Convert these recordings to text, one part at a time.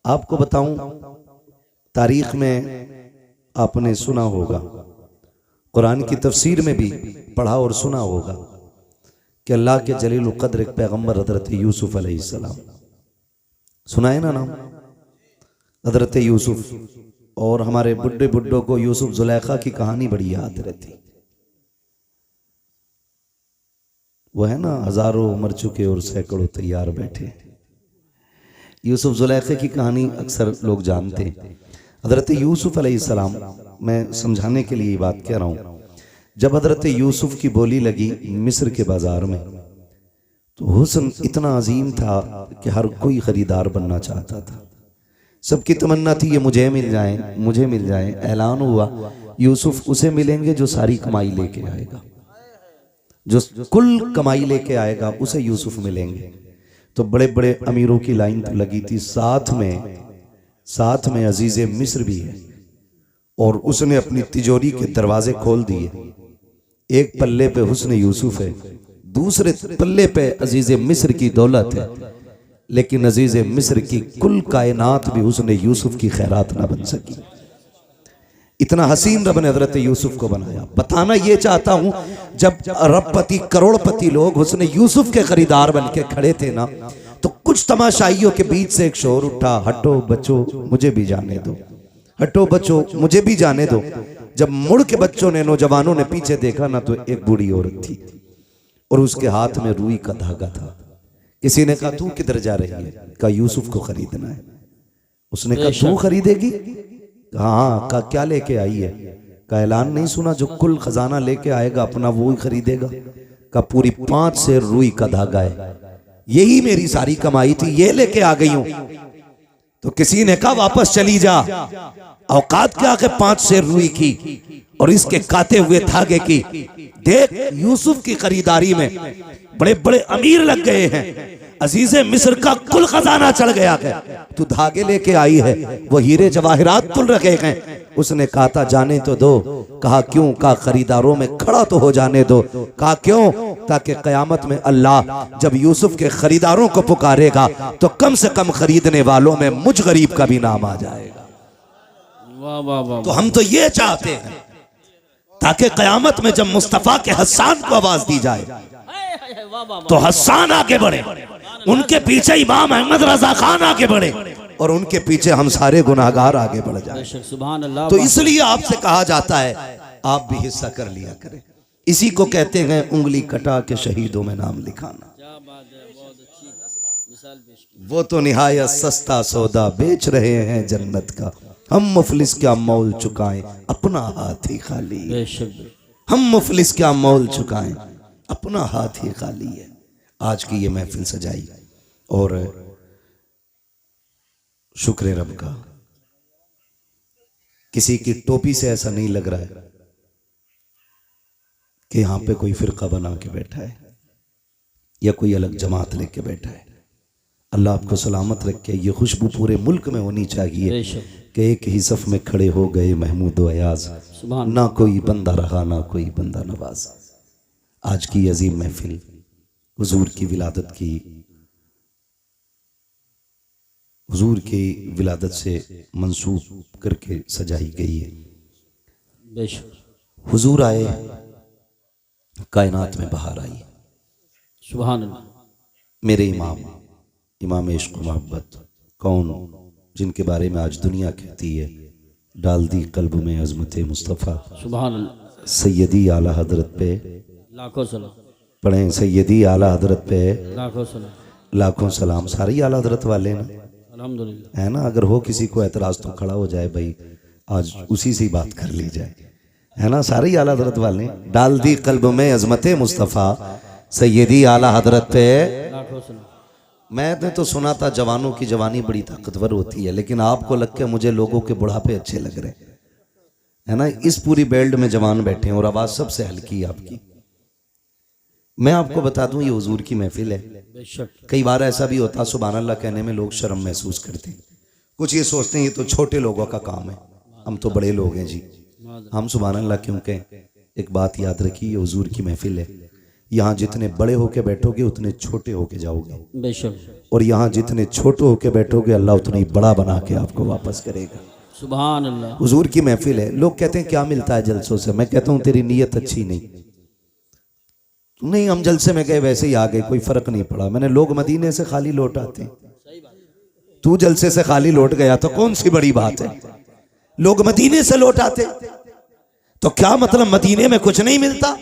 आपको बताऊं, तारीख में आपने सुना होगा, कुरान की तफसीर में भी पढ़ा और सुना होगा कि अल्लाह के जलील क़द्र एक पैगम्बर हजरत यूसुफ अलैहिस्सलाम, सुना है ना नाम हजरत यूसुफ। और हमारे बुढ़े बुड्ढों को यूसुफ जुलेखा की कहानी बड़ी याद रहती। वो है ना, हजारों मर चुके और सैकड़ों तैयार बैठे। यूसुफ जुलेखे की कहानी अक्सर लोग जानते हैं। हजरत यूसुफ अलैहिस्सलाम, मैं समझाने के लिए ये बात कह रहा हूँ, जब हजरत यूसुफ की बोली लगी मिस्र के बाजार में, तो हुस्न इतना अजीम था कि हर कोई खरीदार बनना चाहता था। सबकी तमन्ना थी ये मुझे मिल जाए, मुझे मिल जाए। ऐलान हुआ यूसुफ उसे मिलेंगे जो सारी कमाई लेके आएगा, जो कुल कमाई लेके आएगा उसे यूसुफ मिलेंगे। तो बड़े बड़े अमीरों की लाइन तो लगी थी, साथ में अजीज मिस्र भी है। और उसने अपनी तिजोरी के दरवाजे खोल दिए। एक पल्ले पे हुस्न यूसुफ है, दूसरे पल्ले पे अजीज मिस्र की दौलत है। लेकिन अजीज मिस्र की कुल कायनात भी हुस्न यूसुफ की खैरात ना बन सकी। इतना हसीन रब ने हजरत यूसुफ को बनाया। बताना ये चाहता हूं, जब अरबपति करोड़पति लोग हुस्न यूसुफ के खरीदार बन के खड़े थे ना, तो कुछ तमाशाइयों के बीच से एक शोर उठा, हटो बच्चों मुझे भी जाने दो, हटो बच्चों मुझे भी जाने दो। जब मुड़ के बच्चों ने, नौजवानों ने पीछे देखा ना, तो एक बूढ़ी औरत थी और उसके हाथ में रुई का धागा था। किसी ने कहा तू किधर जा रही है? कहा यूसुफ को खरीदना है। उसने कहा तू खरीदेगी? हाँ। कहा क्या लेके आई है? का ऐलान नहीं सुना, जो कुल खजाना लेके आएगा अपना वो ही खरीदेगा। का पूरी 5 सेर रुई का धागा है, यही मेरी सारी कमाई थी, ये लेके आ गई हूं। तो किसी ने कहा वापस चली जा, औकात क्या के 5 सेर रुई की और इसके काते हुए धागे की। देख यूसुफ की खरीदारी में बड़े बड़े अमीर लग गए हैं, अजीजे मिस्र का कुल खजाना चढ़ गया है, तू धागे लेके आई है, वो हीरे जवाहिरात तुल रखे हैं। उसने कहा था जाने तो दो। कहा क्यों? कहा खरीदारों में खड़ा तो हो जाने दो। कहा क्यों? ताकि कयामत में अल्लाह जब यूसुफ के खरीदारों को पुकारेगा तो कम से कम खरीदने वालों में मुझ गरीब का भी नाम आ जाएगा। वाह वाह वाह। तो हम तो ये चाहते हैं ताकि कयामत में जब मुस्तफा के हस्सान को आवाज दी जाए तो हस्सान आगे बढ़े, उनके पीछे इमाम अहमद रजा खान आगे बढ़े और उनके पीछे हम सारे गुनाहगार आगे बढ़ जाए। सुभान अल्लाह। तो इसलिए आपसे कहा जाता है आप भी हिस्सा कर लिया करें। इसी को कहते हैं उंगली कटा के शहीदों में नाम लिखाना। वो तो निहायत सस्ता सौदा बेच रहे हैं जन्नत का, हम मुफलिस क्या मोल चुकाएं अपना हाथ ही खाली। हम मुफलिस क्या मोल चुकाएं अपना हाथ ही खाली है। आज की ये महफिल सजाई और शुक्र रब का, किसी की टोपी से ऐसा नहीं लग रहा है कि यहां पे कोई फिरका बना के बैठा है या कोई अलग जमात लेके बैठा है। अल्लाह आपको सलामत रखे। ये खुशबू पूरे मुल्क में होनी चाहिए कि एक ही सफ में खड़े हो गए महमूद अयाज, ना कोई बंदा रहा ना कोई बंदा नवाज। आज की अजीम महफिल हुजूर की विलादत की, हुजूर की विलादत से मंसूब करके सजाई गई है। हुजूर आए, कायनात में बहार आई। सुभान अल्लाह। मेरे इमाम इश्क मोहब्बत कौन, जिनके बारे में आज दुनिया कहती है डाल दी कल्ब में अजमत मुस्तफ़ा। सुभान अल्लाह। सैयदी आला हजरत पे लाखों सलाम पढ़ें, सैयदी आला हजरत पे लाखों सलाम। लाखों सलाम। सारे ही आला हजरत वाले ना, अल्हम्दुलिल्लाह। है ना। अगर हो किसी को एतराज तो खड़ा हो जाए भाई, आज उसी से ही बात कर ली जाए, है ना। सारे ही आला हजरत वाले। डाल दी कल्ब में अजमत मुस्तफ़ा, सैयदी आला हजरत पे लाखों सलाम। मैंने तो सुना था जवानों की जवानी बड़ी ताकतवर होती है, लेकिन आपको लग के मुझे लोगों के बुढ़ापे अच्छे लग रहे हैं ना। इस पूरी बेल्ट में जवान बैठे हैं और आवाज सबसे हल्की है आपकी। मैं आपको बता दूं ये हुजूर की महफिल है। कई बार ऐसा भी होता सुभान अल्लाह कहने में लोग शर्म महसूस करते हैं, कुछ ये सोचते हैं ये तो छोटे लोगों का काम है, हम तो बड़े लोग हैं जी, हम सुभान अल्लाह क्यों कहें। एक बात याद रखिए, ये हुजूर की महफिल है। यहाँ जितने बड़े होके बैठोगे उतने छोटे होके जाओगे, बेशक। और यहाँ जितने छोटे होके बैठोगे अल्लाह उतना ही बड़ा बना के आपको वापस करेगा। सुभान अल्लाह। हुजूर की महफिल है। लोग कहते हैं क्या मिलता है जलसों से, मैं कहता हूँ तेरी नीयत अच्छी नहीं, हम जलसे में गए वैसे ही आ गए, कोई फर्क नहीं पड़ा। मैंने लोग मदीने से खाली लौट आते हैं, तू जलसे से खाली लौट गया तो कौन सी बड़ी बात है। लोग मदीने से लौट आते तो क्या मतलब मदीने में कुछ नहीं मिलता।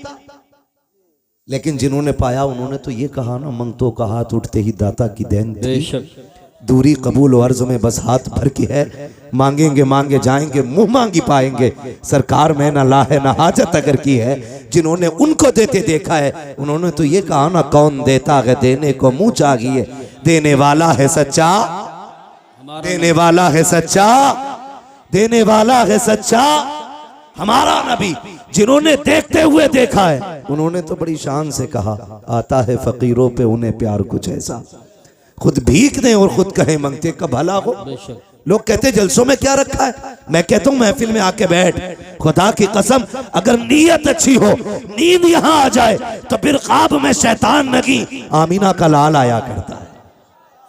लेकिन जिन्होंने पाया उन्होंने तो ये कहा ना, मंगतों का हाथ उठते ही दाता की देन थी, बेशक। दूरी कबूल और अर्ज में बस हाथ भर के है, मांगेंगे मांगे जाएंगे मुंह मांगी पाएंगे, सरकार में ना ला है ना हाजत अगर की है। जिन्होंने उनको देते देखा है उन्होंने तो ये कहा ना, कौन देता है देने को मुंह चाहिए, देने वाला है सच्चा, देने वाला है सच्चा, देने वाला है सच्चा हमारा नबी। जिन्होंने देखते हुए देखा है उन्होंने तो बड़ी शान से कहा, आता है फकीरों पे उन्हें प्यार कुछ ऐसा, खुद भीख दें और खुद कहें मंगते का भला हो। बेशक। लोग कहते जलसों में क्या रखा है, मैं कहता हूं महफिल में आके बैठ, खुदा की कसम अगर नीयत अच्छी हो, नींद यहां आ जाए तो फिर ख्वाब में शैतान नगी आमीना का लाल आया करता है।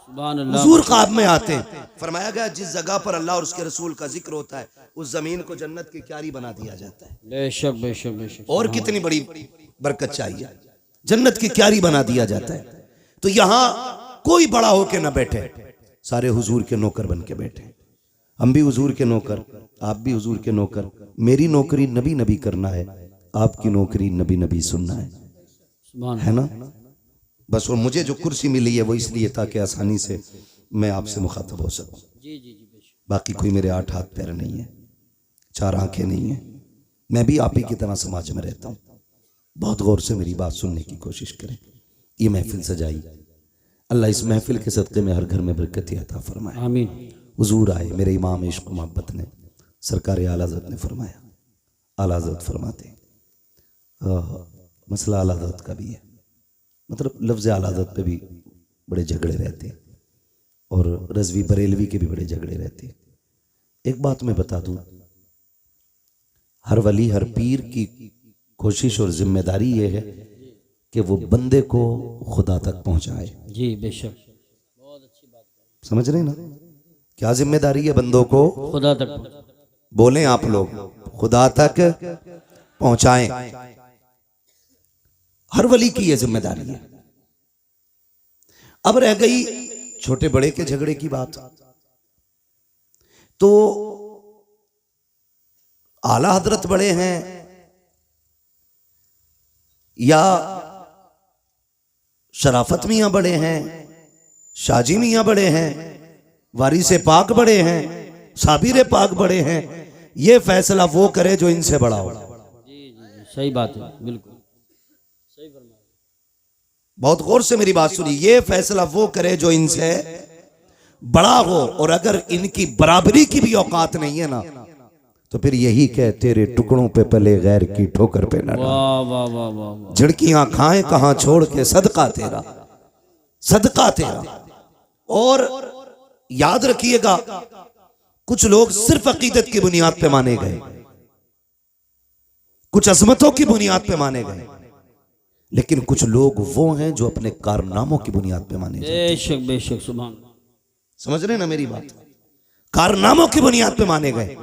सुभान अल्लाह। हुजूर ख्वाब में आते हैं। फरमाया गया जिस जगह पर अल्लाह और उसके रसूल का जिक्र होता है उस जमीन को जन्नत की क्यारी बना दिया जाता है। बेशक बेशक बेशक। और कितनी बड़ी बरकत चाहिए, जन्नत की क्यारी बना दिया जाता है। तो यहाँ कोई बड़ा होके ना बैठे, सारे हुजूर के नौकर बन के बैठे। हम भी हुजूर के नौकर, आप भी हुजूर के नौकर। मेरी नौकरी नबी नबी करना है, आपकी नौकरी नबी नबी सुनना है, सुभान है ना बस। और मुझे जो कुर्सी मिली है वो इसलिए ताकि आसानी से मैं आपसे मुखातब हो सकूं। जी जी जी बेशक। बाकी कोई मेरे 8 हाथ पैर नहीं है, 4 आंखें नहीं है, मैं भी आप ही की तरह समाज में रहता हूँ। बहुत गौर से मेरी बात सुनने की कोशिश करें। ये महफिल सजाई, अल्लाह इस महफिल के सदक़े में हर घर में बरकत अता फरमाए। आमीन। हुजूर आए, मेरे इमाम इश्क मोहब्बत ने, सरकार आला हज़रत ने फरमाया, आला हज़रत फरमाते मसला आला हज़रत का भी है, मतलब लफ्ज़ आला हज़रत पे भी बड़े झगड़े रहते हैं और रज़वी बरेलवी के भी बड़े झगड़े रहते हैं। एक बात मैं बता दूं, हर वली हर पीर की कोशिश और जिम्मेदारी ये है कि वो बंदे को खुदा तक पहुंचाए। जी बेशक। बहुत अच्छी बात। समझ रहे ना क्या जिम्मेदारी है बंदों को? खुदा तक बोलें आप लोग, खुदा तक पहुंचाएं। हर वली की यह जिम्मेदारी है। अब रह गई छोटे बड़े के झगड़े की बात, तो आला हजरत बड़े हैं या शराफत मियां बड़े हैं, शाजी मियां बड़े हैं, वारिसे पाक बड़े हैं, साबिर पाक बड़े हैं, ये फैसला वो करे जो इनसे बड़ा हो। जी जी सही बात है, बिल्कुल सही फरमाया। बहुत गौर से मेरी बात सुनिए, ये फैसला वो करे जो इनसे बड़ा हो, और अगर इनकी बराबरी की भी औकात नहीं है ना तो फिर यही कह तेरे टुकड़ों पे पले गैर की ठोकर पे न वाह वाह वाह वाह। झड़कियां खाएं कहां छोड़ के सदका तेरा, सदका तेरा। और याद रखिएगा कुछ लोग सिर्फ अकीदत की बुनियाद पे माने गए, कुछ अजमतों की बुनियाद पे माने गए, लेकिन कुछ लोग वो हैं जो अपने कारनामों की बुनियाद पे माने गए। बेशक बेशक। सुभान। समझ रहे ना मेरी बात? कारनामों की बुनियाद पे माने गए,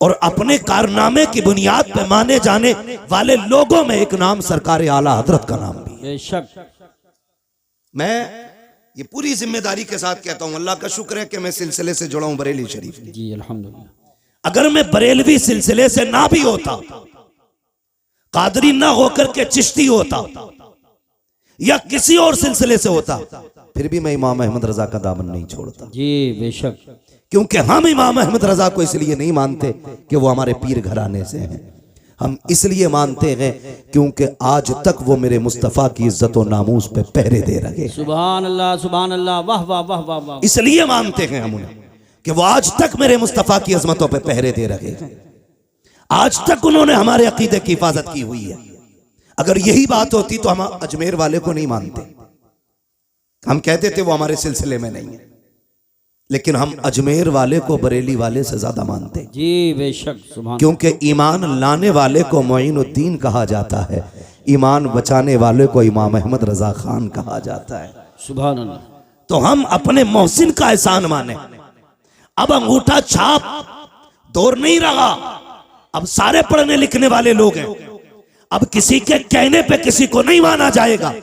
और अपने कारनामे की बुनियाद पे माने जाने वाले लोगों में एक नाम सरकार आला हजरत का नाम भी है। बेशक। मैं ये पूरी जिम्मेदारी के साथ कहता हूं, अल्लाह का शुक्र है कि मैं सिलसिले से जुड़ा हूं बरेली शरीफ। जी अल्हम्दुलिल्लाह। अगर मैं बरेलवी सिलसिले से ना भी होता, कादरी ना होकर के चिश्ती होता या किसी और सिलसिले से होता, फिर भी मैं इमाम अहमद रजा का दामन नहीं छोड़ता। जी बेशक। क्योंकि हम इमाम अहमद रजा को इसलिए नहीं मानते कि वो हमारे पीर घराने से हैं, हम इसलिए मानते हैं क्योंकि आज तक वो मेरे मुस्तफ़ा की इज्जत और नामूस पे पहरे दे रहे। सुभान अल्लाह सुभान अल्लाह। वाह वाह वाह वाह वाह। इसलिए मानते हैं हम उन्हें कि वो आज तक मेरे मुस्तफ़ा की अजमतों पे पहरे दे रहे हैं, आज तक उन्होंने हमारे अकीदे की हिफाजत की हुई है। अगर यही बात होती तो हम अजमेर वाले को नहीं मानते, हम कहते थे वो हमारे सिलसिले में नहीं है, लेकिन हम अजमेर वाले को बरेली वाले से ज्यादा मानते हैं। जी बेशक। सुभान। क्योंकि ईमान लाने वाले को मोइनुद्दीन कहा जाता है, ईमान बचाने वाले को इमाम अहमद रजा खान कहा जाता है। सुभान अल्लाह। तो हम अपने मोहसिन का एहसान माने। अब अंगूठा छाप दौर नहीं रहा, अब सारे पढ़ने लिखने वाले लोग हैं। अब किसी के कहने पे किसी को नहीं माना जाएगा,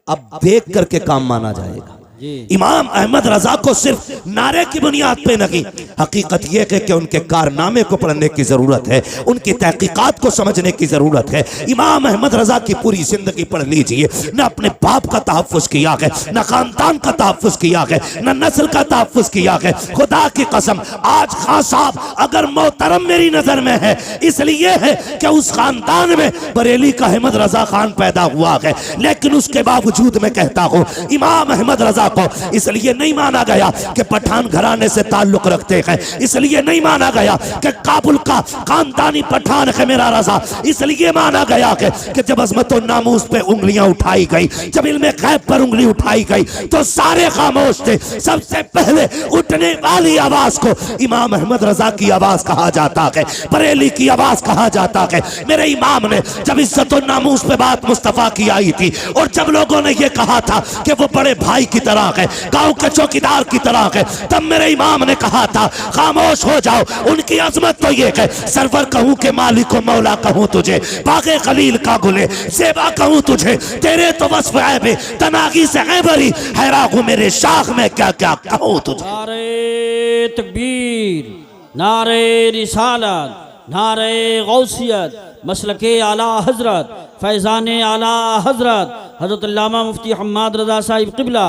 अब देख करके काम माना जाएगा। इमाम अहमद रजा को सिर्फ नारे की बुनियाद पे नहीं, हकीकत यह है कि उनके कारनामे को पढ़ने की जरूरत है, उनकी तहकीकात को समझने की जरूरत है। इमाम अहमद रजा की पूरी जिंदगी पढ़ लीजिए, न अपने बाप का तहफ़्फ़ुज़ किया है, न खानदान का तहफ़्फ़ुज़ किया है, न नस्ल का तहफ़्फ़ुज़ किया है। खुदा की कसम, आज खान साहब अगर मोहतरम मेरी नजर में है इसलिए है कि उस खानदान में बरेली का अहमद रजा खान पैदा हुआ है, लेकिन उसके बावजूद मैं कहता हूँ इमाम अहमद रजा को इसलिए नहीं माना गया कि पठान घराने से ताल्लुक रखते हैं, इसलिए नहीं माना गया कि काबुल का खानदानी पठान है मेरा रजा, इसलिए माना गया है कि जब अज़मत और नामूस पे उंगलियां उठाई गई, जब इल्मे गैब पर उंगली उठाई गई तो सारे खामोश थे। सबसे पहले उठने वाली आवाज को इमाम अहमद रजा की आवाज कहा जाता है, बरेली की आवाज कहा जाता है। मेरे इमाम ने जब इज्जत और नामूस पे बात मुस्तफा की आई थी और जब लोगों ने यह कहा था कि वो बड़े भाई की तरह है, गांव के चौकीदार की तरह है, तब मेरे इमाम ने कहा था खामोश हो जाओ। उनकी अजमत तो ये है, सरवर कहूं के मालिक को मौला कहूं तुझे, बागे खलील का गुले सेवा कहूं तुझे, तेरे तो वस्फ ऐबे तनागी से ऐबरी हैरा हूं मेरे शाख में क्या क्या कहूं तुझे। नारे तकबीर, नारे रिसालत, नारे गौसियत, मसलके आला हजरत, फैज़ान आला हजरत हजरत अल्लामा मुफ्ती हम्माद रजा साहिब क़िबला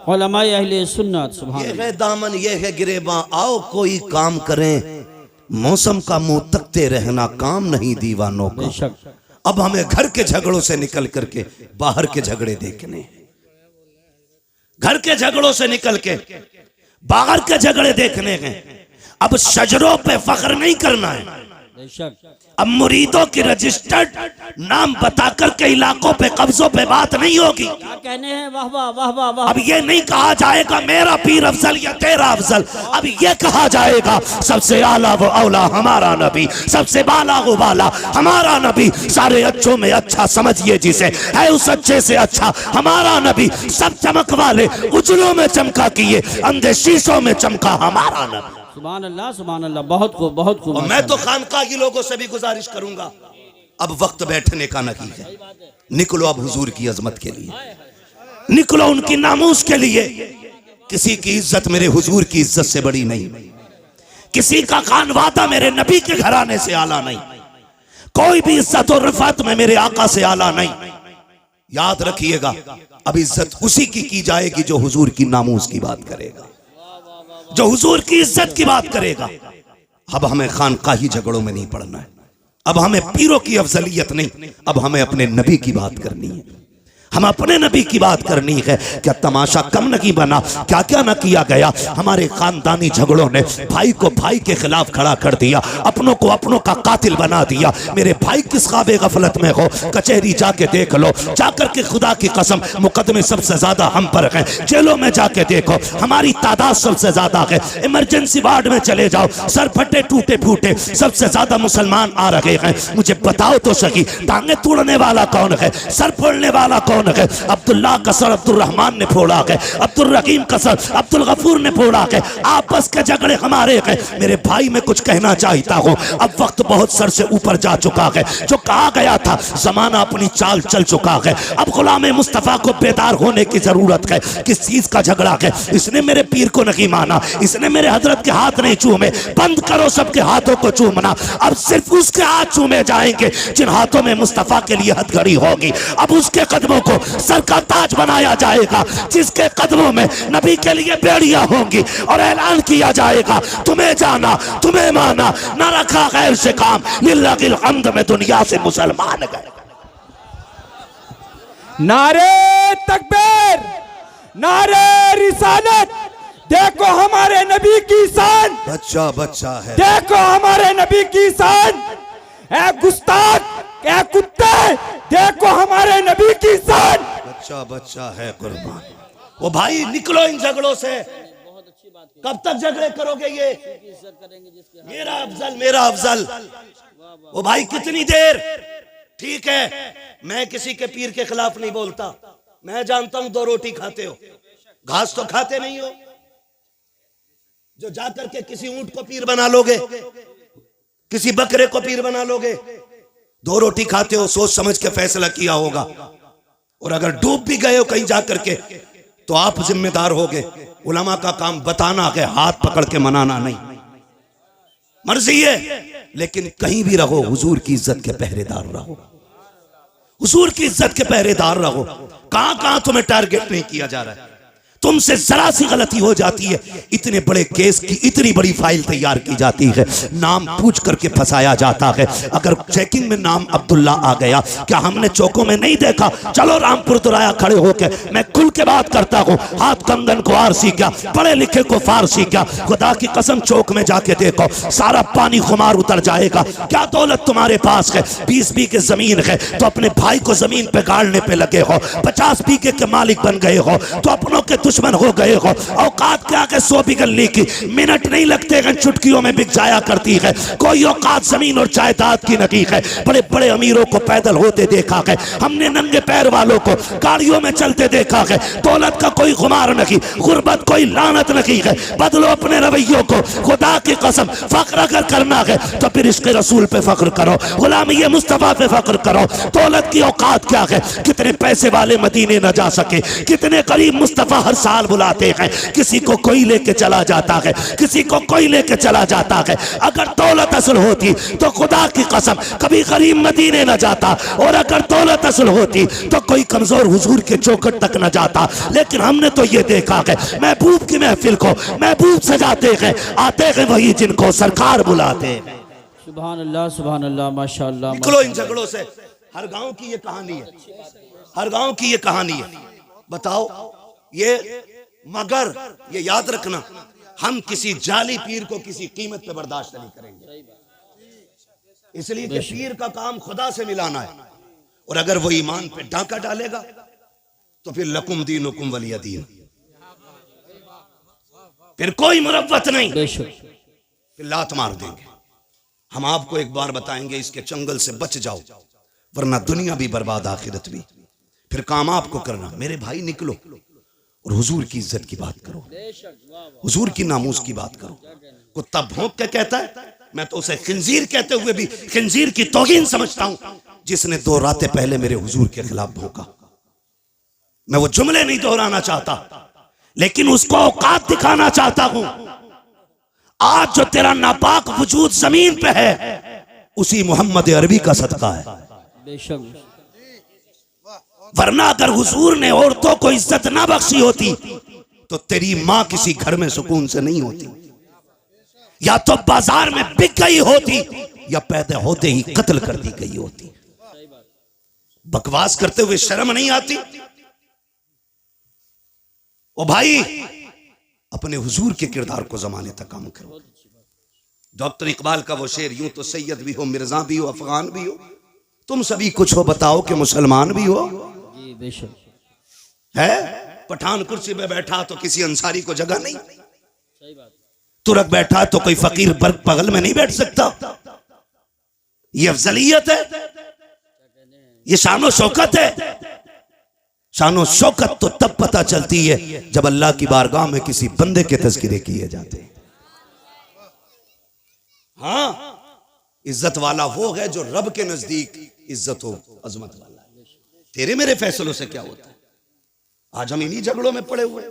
उलमाए अहले सुन्नत। सुभान ये है दामन, ये है गिरेबां, आओ कोई काम करें, मौसम का मुंह तकते रहना काम नहीं दीवानों का। बेशक। अब हमें घर के झगड़ों से निकल करके बाहर के झगड़े देखने, घर के झगड़ों से निकल के बाहर के झगड़े देखने हैं। अब शजरों पे फख्र नहीं करना है, बेशक। अब मुरीदों की रजिस्टर्ड नाम बताकर के इलाकों पे कब्जों पे बात नहीं होगी। क्या कहने हैं, वाह वाह वाह वाह वाह। अब ये नहीं कहा जाएगा मेरा पीर अफजल या तेरा अफजल, अब ये कहा जाएगा सबसे आला वो औला हमारा नबी, सबसे बाला वो बाला हमारा नबी, सारे अच्छों में अच्छा समझिए जिसे है उस अच्छे से अच्छा हमारा नबी, सब चमक वाले उजलों में चमका किए अंधे शीशों में चमका हमारा नबी। सुभान अल्लाह, सुभान अल्लाह, बहुत खूब, बहुत खूब। और मैं तो खानका की लोगों से भी गुजारिश करूंगा, अब वक्त बैठने का नहीं है, निकलो अब हुजूर की अजमत के लिए, निकलो उनकी नामूस के लिए। किसी की इज्जत मेरे हुजूर की इज्जत से बड़ी नहीं, किसी का खानवादा मेरे नबी के घराने से आला नहीं, कोई भी इज्जत और रफात में मेरे आका से आला नहीं। याद रखिएगा, अब इज्जत उसी की जाएगी जो हुजूर की नामूस की बात करेगा, जो हुजूर की इज्जत की बात करेगा। अब हमें खानकाही झगड़ों में नहीं पड़ना है, अब हमें पीरों की अफजलियत नहीं, अब हमें अपने नबी की बात करनी है, हम अपने नबी की बात करनी है। क्या तमाशा कम नहीं बना, क्या क्या न किया गया। हमारे खानदानी झगड़ों ने भाई को भाई के खिलाफ खड़ा कर दिया, अपनों को अपनों का कातिल बना दिया। मेरे भाई किस ख्वाबे गफलत में हो, कचहरी जाके देख लो, जाकर के खुदा की कसम मुकदमे सबसे ज्यादा हम पर हैं, जेलों में जाके देखो हमारी तादाद सबसे ज्यादा है। इमरजेंसी वार्ड में चले जाओ, सर फटे टूटे फूटे सबसे ज्यादा मुसलमान आ रहे हैं। मुझे बताओ तो सही, टांगे तोड़ने वाला कौन है, सर फोड़ने वाला कौन है? अब्दुल्ला का सर अब्दुल रहमान ने फोड़ा है, अब्दुल रहीम का सर अब्दुल गफूर ने फोड़ा है। आपस के झगड़े हमारे हैं। मेरे भाई मैं कुछ कहना चाहता हूँ, अब वक्त बहुत सर से ऊपर जा चुका है। जो कहा गया था जमाना अपनी चाल चल चुका है। अब गुलाम मुस्तफा को बेदार होने की जरूरत है। किस चीज का झगड़ा है? इसने मेरे पीर को नहीं माना, इसने मेरे हजरत के हाथ नहीं चूमे। बंद करो सबके हाथों को चूमना, अब सिर्फ उसके हाथ चूमे जाएंगे जिन हाथों में मुस्तफा के लिए हथकड़ी होगी। अब उसके कदमों को सर का ताज बनाया जाएगा, जिसके कदमों में नबी के लिए बेड़ियां होंगी और ऐलान किया जाएगा तुम्हें जाना तुम्हें माना, न रखा गैर से काम, लिल्लाहिल हम्द में दुनिया से मुसलमान गए। नारे तकबीर, नारे रिसालत, देखो हमारे नबी की शान, बच्चा बच्चा है, देखो हमारे नबी की शान। ए गुस्ताख, ए कुत्ते, देखो हमारे नबी की शान। बच्चा बच्चा है कुर्बान। वो भाई निकलो इन झगड़ों से, कब तक झगड़े करोगे? ये मेरा अफजल मेरा अफजल, वो भाई कितनी देर? ठीक है, मैं किसी के पीर के खिलाफ नहीं बोलता। मैं जानता हूं 2 रोटी खाते हो, घास तो खाते नहीं हो। जो जाकर के किसी ऊंट को पीर बना लोगे, किसी बकरे को पीर बना लोगे, 2 रोटी खाते हो, सोच समझ के फैसला किया होगा। और अगर डूब भी गए हो कहीं जाकर के तो आप जिम्मेदार होगे। उलमा का काम बताना है, हाथ पकड़ के मनाना नहीं। मर्जी है, लेकिन कहीं भी रहो हुजूर की इज्जत के पहरेदार रहो, हुजूर की इज्जत के पहरेदार रहो। कहां कहां तुम्हें टारगेट नहीं किया जा रहा है, तुमसे जरा सी गलती हो जाती है, इतने बड़े केस की इतनी बड़ी फाइल तैयार की जाती है, नाम पूछ करके फंसाया जाता है। अगर चेकिंग में नाम अब्दुल्ला आ गया, क्या हमने चौकों में नहीं देखा? चलो रामपुर दुराया खड़े होके मैं खुल के बात करता हूँ, हाथ कंगन को आरसी क्या, पढ़े लिखे को फारसी क्या। खुदा की कसम चौक में जाके देखो, सारा पानी खुमार उतर जाएगा। क्या दौलत तुम्हारे पास है? 20 बीघे जमीन है तो अपने भाई को जमीन पे गाड़ने पे लगे हो, 50 बीघे के मालिक बन गए हो तो अपनों के दुश्मन हो गए हो। औकात क्या के 100 बिगलने की मिनट नहीं लगते हैं, चुटकियों में बिक जाया करती है। कोई औकात जमीन और जायदाद की नहीं है। बड़े बड़े अमीरों को पैदल होते देखा है हमने, नंगे पैर वालों को गाड़ियों में चलते देखा है। दौलत का कोई खुमार नहीं, गुर्बत कोई लानत नहीं है। बदलो अपने रवैयों को, खुदा की कसम फख्र अगर करना है तो फिर इसके रसूल पे फख्र करो, गुलामी मुस्तफा पे फख्र करो। दौलत की औकात क्या है? कितने पैसे वाले मदीने न जा सके, कितने गरीब मुस्तफा हर साल बुलाते हैं। किसी को कोई लेके चला जाता है, किसी को कोई लेके चला जाता है। अगर दौलत असल होती तो खुदा की कसम कभी गरीब मदीने न जाता, और अगर दौलत असल होती तो कोई कमजोर हुजूर के चौखट तक न जाता। लेकिन हमने तो ये देखा है, महबूब की महफिल को महबूब सजाते हैं, आते हैं वही जिनको सरकार बुलाते हैं। सुभान अल्लाह माशाअल्लाह। निकलो इन झगड़ों से। हर गांव की ये कहानी है, हर गांव की ये कहानी है। बताओ ये, मगर ये याद रखना, हम किसी जाली पीर को किसी कीमत पे बर्दाश्त नहीं करेंगे, इसलिए कि पीर का काम खुदा से मिलाना है। और अगर वो ईमान पे डाका डालेगा तो फिर लकुम दीनुकुम वलिय दीन, फिर कोई मुरव्वत नहीं, फिर लात मार देंगे। हम आपको एक बार बताएंगे, इसके चंगल से बच जाओ, वरना दुनिया भी बर्बाद आखिरत भी। फिर काम आपको करना। मेरे भाई निकलो और हुजूर की इज्जत की बात करो, हुजूर की नामूस की बात करो। कुत्ता भौंक के कहता है, मैं तो उसे खिंजीर कहते हुए भी खिंजीर की तौहीन समझता हूं, जिसने 2 रातें पहले मेरे हुजूर के खिलाफ भौंका। मैं वो जुमले नहीं दोहराना चाहता, लेकिन उसको औकात दिखाना चाहता हूं। आज जो तेरा नापाक वजूद जमीन पे है, उसी मोहम्मद अरबी का सदका है। बेशक, वरना अगर हुजूर ने औरतों को इज्जत ना बख्शी होती तो तेरी मां किसी घर में सुकून से नहीं होती, या तो बाजार में बिक गई होती, या पैदा होते ही कत्ल कर दी गई होती। बकवास करते हुए शर्म नहीं आती? ओ भाई, अपने हुजूर के किरदार को जमाने तक काम करो। डॉक्टर इकबाल का वो शेर, यूं तो सैयद भी हो, मिर्जा भी हो, अफगान भी हो, तुम सभी कुछ हो, बताओ कि मुसलमान भी हो। है पठान कुर्सी पे बैठा तो किसी अंसारी को जगह नहीं, तुरक बैठा तो कोई फकीर बर्ग बगल में नहीं बैठ सकता। ये अफजलियत है, ये शानो शौकत है। शानो शौकत तो तब पता चलती है जब अल्लाह की बारगाह में किसी बंदे के तज़किरे किए जाते हैं। हाँ, इज्जत वाला वो है जो रब के नजदीक इज्जत हो, अजमत वाला है। तेरे मेरे फैसलों से क्या होता है? आज हम इन्हीं झगड़ों में पड़े हुए,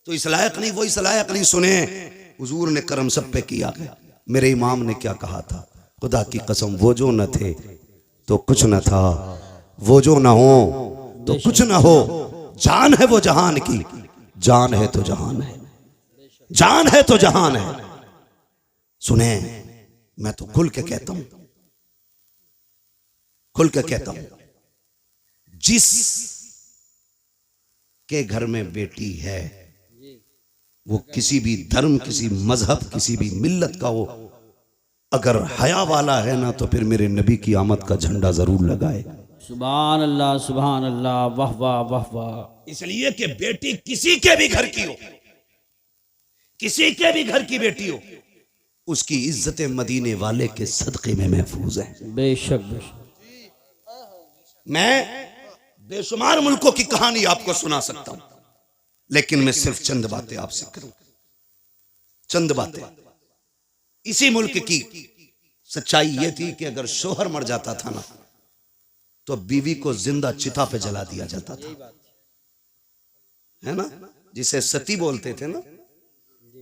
तो इस लायक नहीं वो इस लायक नहीं। सुने, हुजूर ने करम सब पे किया है। मेरे इमाम ने क्या कहा था? खुदा की कसम, वो जो न थे तो कुछ न था, वो जो न हो तो कुछ न हो। जान है वो जहान की, जान है तो जहान है, जान है तो जहान है। सुने, मैं तो खुल के कहता हूं, खुल के कहता हूं, जिस के घर में बेटी है वो किसी भी धर्म, किसी मजहब, किसी भी मिल्लत का हो, अगर हया वाला है ना, तो फिर मेरे नबी की आमद का झंडा जरूर लगाए। सुभान अल्लाह, वाह वाह वाह वाह। इसलिए कि बेटी किसी के भी घर की हो, किसी के भी घर की बेटी हो, उसकी इज्जत मदीने वाले के सदक़े में महफूज है। बेशक बेशक। मैं बेशुमार मुल्कों की कहानी आपको सुना सकता हूं, लेकिन मैं सिर्फ चंद बातें आपसे करूं, चंद बातें। इसी मुल्क की सच्चाई यह थी कि अगर शोहर मर जाता था ना, तो बीवी को जिंदा चिता पे जला दिया जाता था, है ना, जिसे सती बोलते थे ना,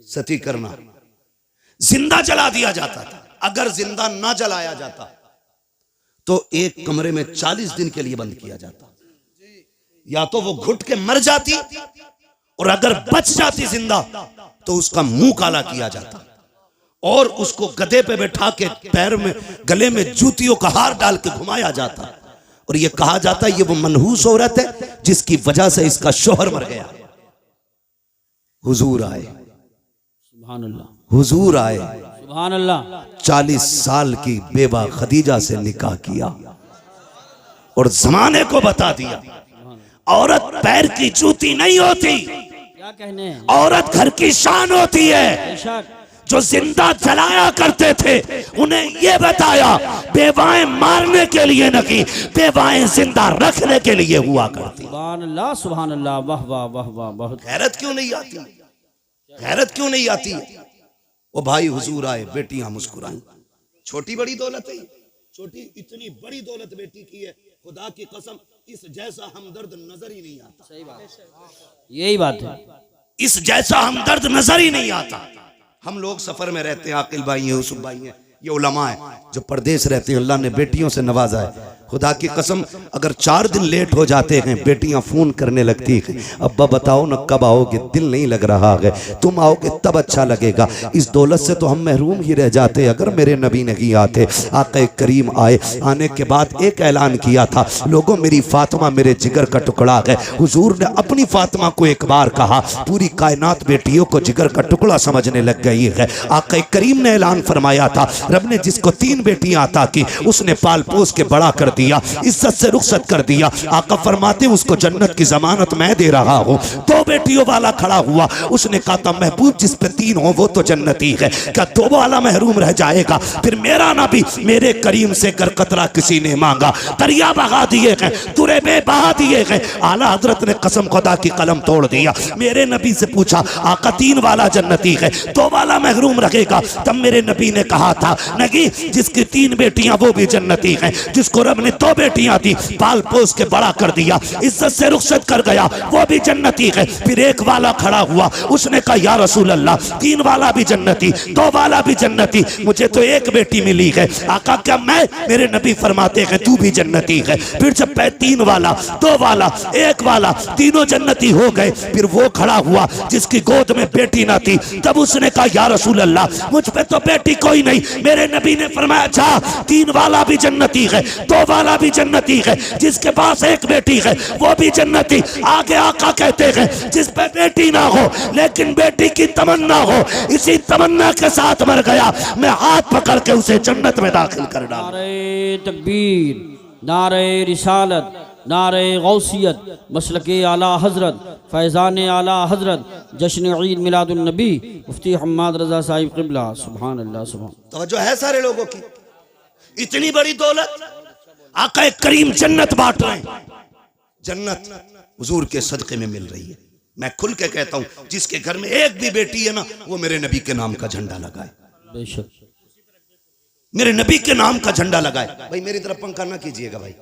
सती करना, जिंदा जला दिया जाता था। अगर जिंदा ना जलाया जाता तो एक कमरे में 40 दिन के लिए बंद किया जाता, या तो वो घुट के मर जाती, और अगर बच जाती जिंदा तो उसका मुंह काला किया जाता, और उसको गधे पे बैठा के पैर में गले में जूतियों का हार डाल के घुमाया जाता, और ये कहा जाता ये वो मनहूस औरत है जिसकी वजह से इसका शोहर मर गया। हुजूर आए, सुभान अल्लाह, हुजूर आए, सुभान अल्लाह। 40 साल की बेवा खदीजा से निकाह किया और जमाने को बता दिया औरत पैर की जूती नहीं होती, क्या कहने हैं, औरत घर की शान होती है। बेशक जो जिंदा जलाया करते थे उन्हें यह बताया बेवाएं मारने के लिए नहीं, बेवाएं जिंदा रखने के लिए हुआ करती। सुभान अल्लाह, सुभान अल्लाह, वाह वाह वाह वाह, बहुत। गैरत क्यों नहीं आती, गैरत क्यों नहीं आती? वो भाई हुजूर आए, बेटियां मुस्कुराई। छोटी बड़ी दौलत है, छोटी इतनी बड़ी दौलत बेटी की है, खुदा की कसम इस जैसा हमदर्द नजर ही नहीं आता। सही बात, यही बात है, इस जैसा हमदर्द नजर ही नहीं आता। हम लोग सफर में रहते हैं, आकिल भाई हैं, यूसुफ भाई हैं, ये उलमा है जो परदेश रहते हैं, अल्लाह ने बेटियों से नवाजा है। खुदा की कसम अगर 4 दिन लेट हो जाते हैं, बेटियां फोन करने लगती हैं, अब्बा बताओ ना कब आओगे, दिल नहीं लग रहा है, तुम आओगे तब अच्छा लगेगा। इस दौलत से तो हम महरूम ही रह जाते अगर मेरे नबी नहीं आते। आका करीम आए, आने के बाद एक ऐलान किया था, लोगों मेरी फातिमा मेरे जिगर का टुकड़ा है। हुजूर ने अपनी फातिमा को एक बार कहा, पूरी कायनात बेटियों को जिगर का टुकड़ा समझने लग गई है। आका करीम ने ऐलान फरमाया था, रब ने जिसको 3 बेटियां अता की उसने पाल पोस के बड़ा कर दिया, इज्जत से रुखसत कर दिया। आका फरमाते उसको जन्नत की जमानत मैं दे रहा हूँ। 2 बेटियों वाला खड़ा हुआ, उसने कहा था महबूब जिस पे 3 हो वो तो जन्नती है, क्या 2 वाला महरूम रह जाएगा? फिर मेरा नबी मेरे करीम से कर कतरा किसी ने मांगा, दरिया बहा दिए गए, तुरे में बहा दिए गए। आला हजरत ने कसम खुदा की कलम तोड़ दिया। मेरे नबी से पूछा आका 3 वाला जन्नती है, 2 वाला महरूम रहेगा? तब मेरे नबी ने कहा था नहीं, जिसकी 3 बेटियां वो भी जन्नती हैं, जिसको रब ने 2 बेटियां दी, पाल पोस के बड़ा कर दिया, इज्जत से रुखसत कर गया, वो भी जन्नती है। फिर एक वाला खड़ा हुआ, उसने कहा या रसूल अल्लाह 3 वाला भी जन्नती, 2 वाला भी जन्नती, मुझे तो 1 बेटी मिली है। आका क्या मैं? मेरे नबी फरमाते हैं तू भी जन्नती है। फिर जब 3 वाला, 2 वाला, 1 वाला, तीनों जन्नती हो गए, फिर वो खड़ा हुआ जिसकी गोद में बेटी ना थी। तब उसने कहा या रसूल अल्लाह मुझ पे तो बेटी कोई नहीं। मेरे नबी ने फरमाया अच्छा 3 वाला भी जन्नती है, 2 वाला भी जन्नती है, जिसके पास 1 बेटी है वो भी जन्नती। आगे आका कहते हैं जिस पे बेटी ना हो लेकिन बेटी की तमन्ना हो, इसी तमन्ना के साथ मर गया, मैं हाथ पकड़ के उसे जन्नत में दाखिल कर डाला। नारे तकबीर, नारे रिसालत, नारे गौसियत, मसलके आला हजरत, फैज़ान आला हजरत, जश्न ईद मिलादुन नबी मुफ्ती हम्माद रजा साहिब क़िबला। सुभान अल्लाह, सुभान। तवज्जो है सारे लोगों की? इतनी बड़ी दौलत, आका करीम जन्नत बांट रहे हैं, जन्नत हुजूर के सदके में मिल रही है। मैं खुल के कहता हूं जिसके घर में 1 भी बेटी है ना, वो मेरे नबी के नाम का झंडा लगाए, बेशक मेरे नबी के नाम का झंडा लगाए। भाई मेरी तरफ पंखा ना कीजिएगा भाई,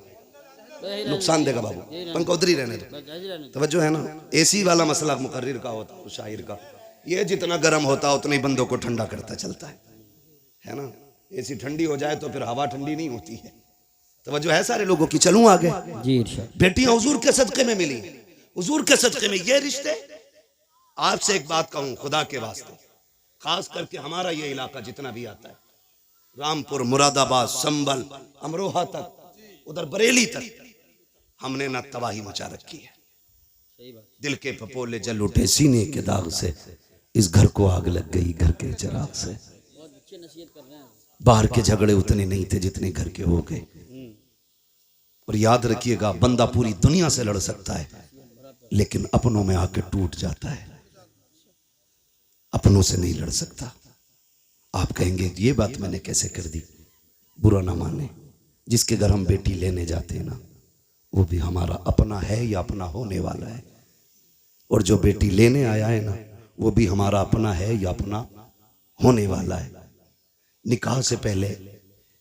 नुकसान देगा बाबू, पंखा उधर ही रहने दो। तवज्जो है ना? एसी वाला मसला मुकर्रिर का होता है, शायर का, ये जितना गर्म होता है उतना ही बंदों को ठंडा करता चलता है ना? एसी ठंडी हो जाए तो फिर हवा ठंडी नहीं होती है। तवज्जो है सारे लोगों की? चलूं आगे जी इरशाद। बेटियां हुजूर के सदके में मिली, हुजूर के सदके में ये रिश्ते। आपसे एक बात कहूं खुदा के वास्ते, खास करके हमारा ये इलाका जितना भी आता है, रामपुर, मुरादाबाद, संभल, अमरोहा तक, उधर बरेली तक, हमने ना तबाही मचा रखी है। दिल के फपोले जल उठे सीने के दाग से, इस घर को आग लग गई घर के चिराग से। बाहर के झगड़े उतने नहीं थे जितने घर के हो गए। और याद रखिएगा बंदा पूरी दुनिया से लड़ सकता है लेकिन अपनों में आके टूट जाता है, अपनों से नहीं लड़ सकता। आप कहेंगे ये बात मैंने कैसे कर दी? बुरा ना माने, जिसके घर हम बेटी लेने जाते हैं ना, वो भी हमारा अपना है या अपना होने वाला है। और जो बेटी लेने आया है ना, वो भी हमारा अपना है या अपना होने वाला है। निकाह से पहले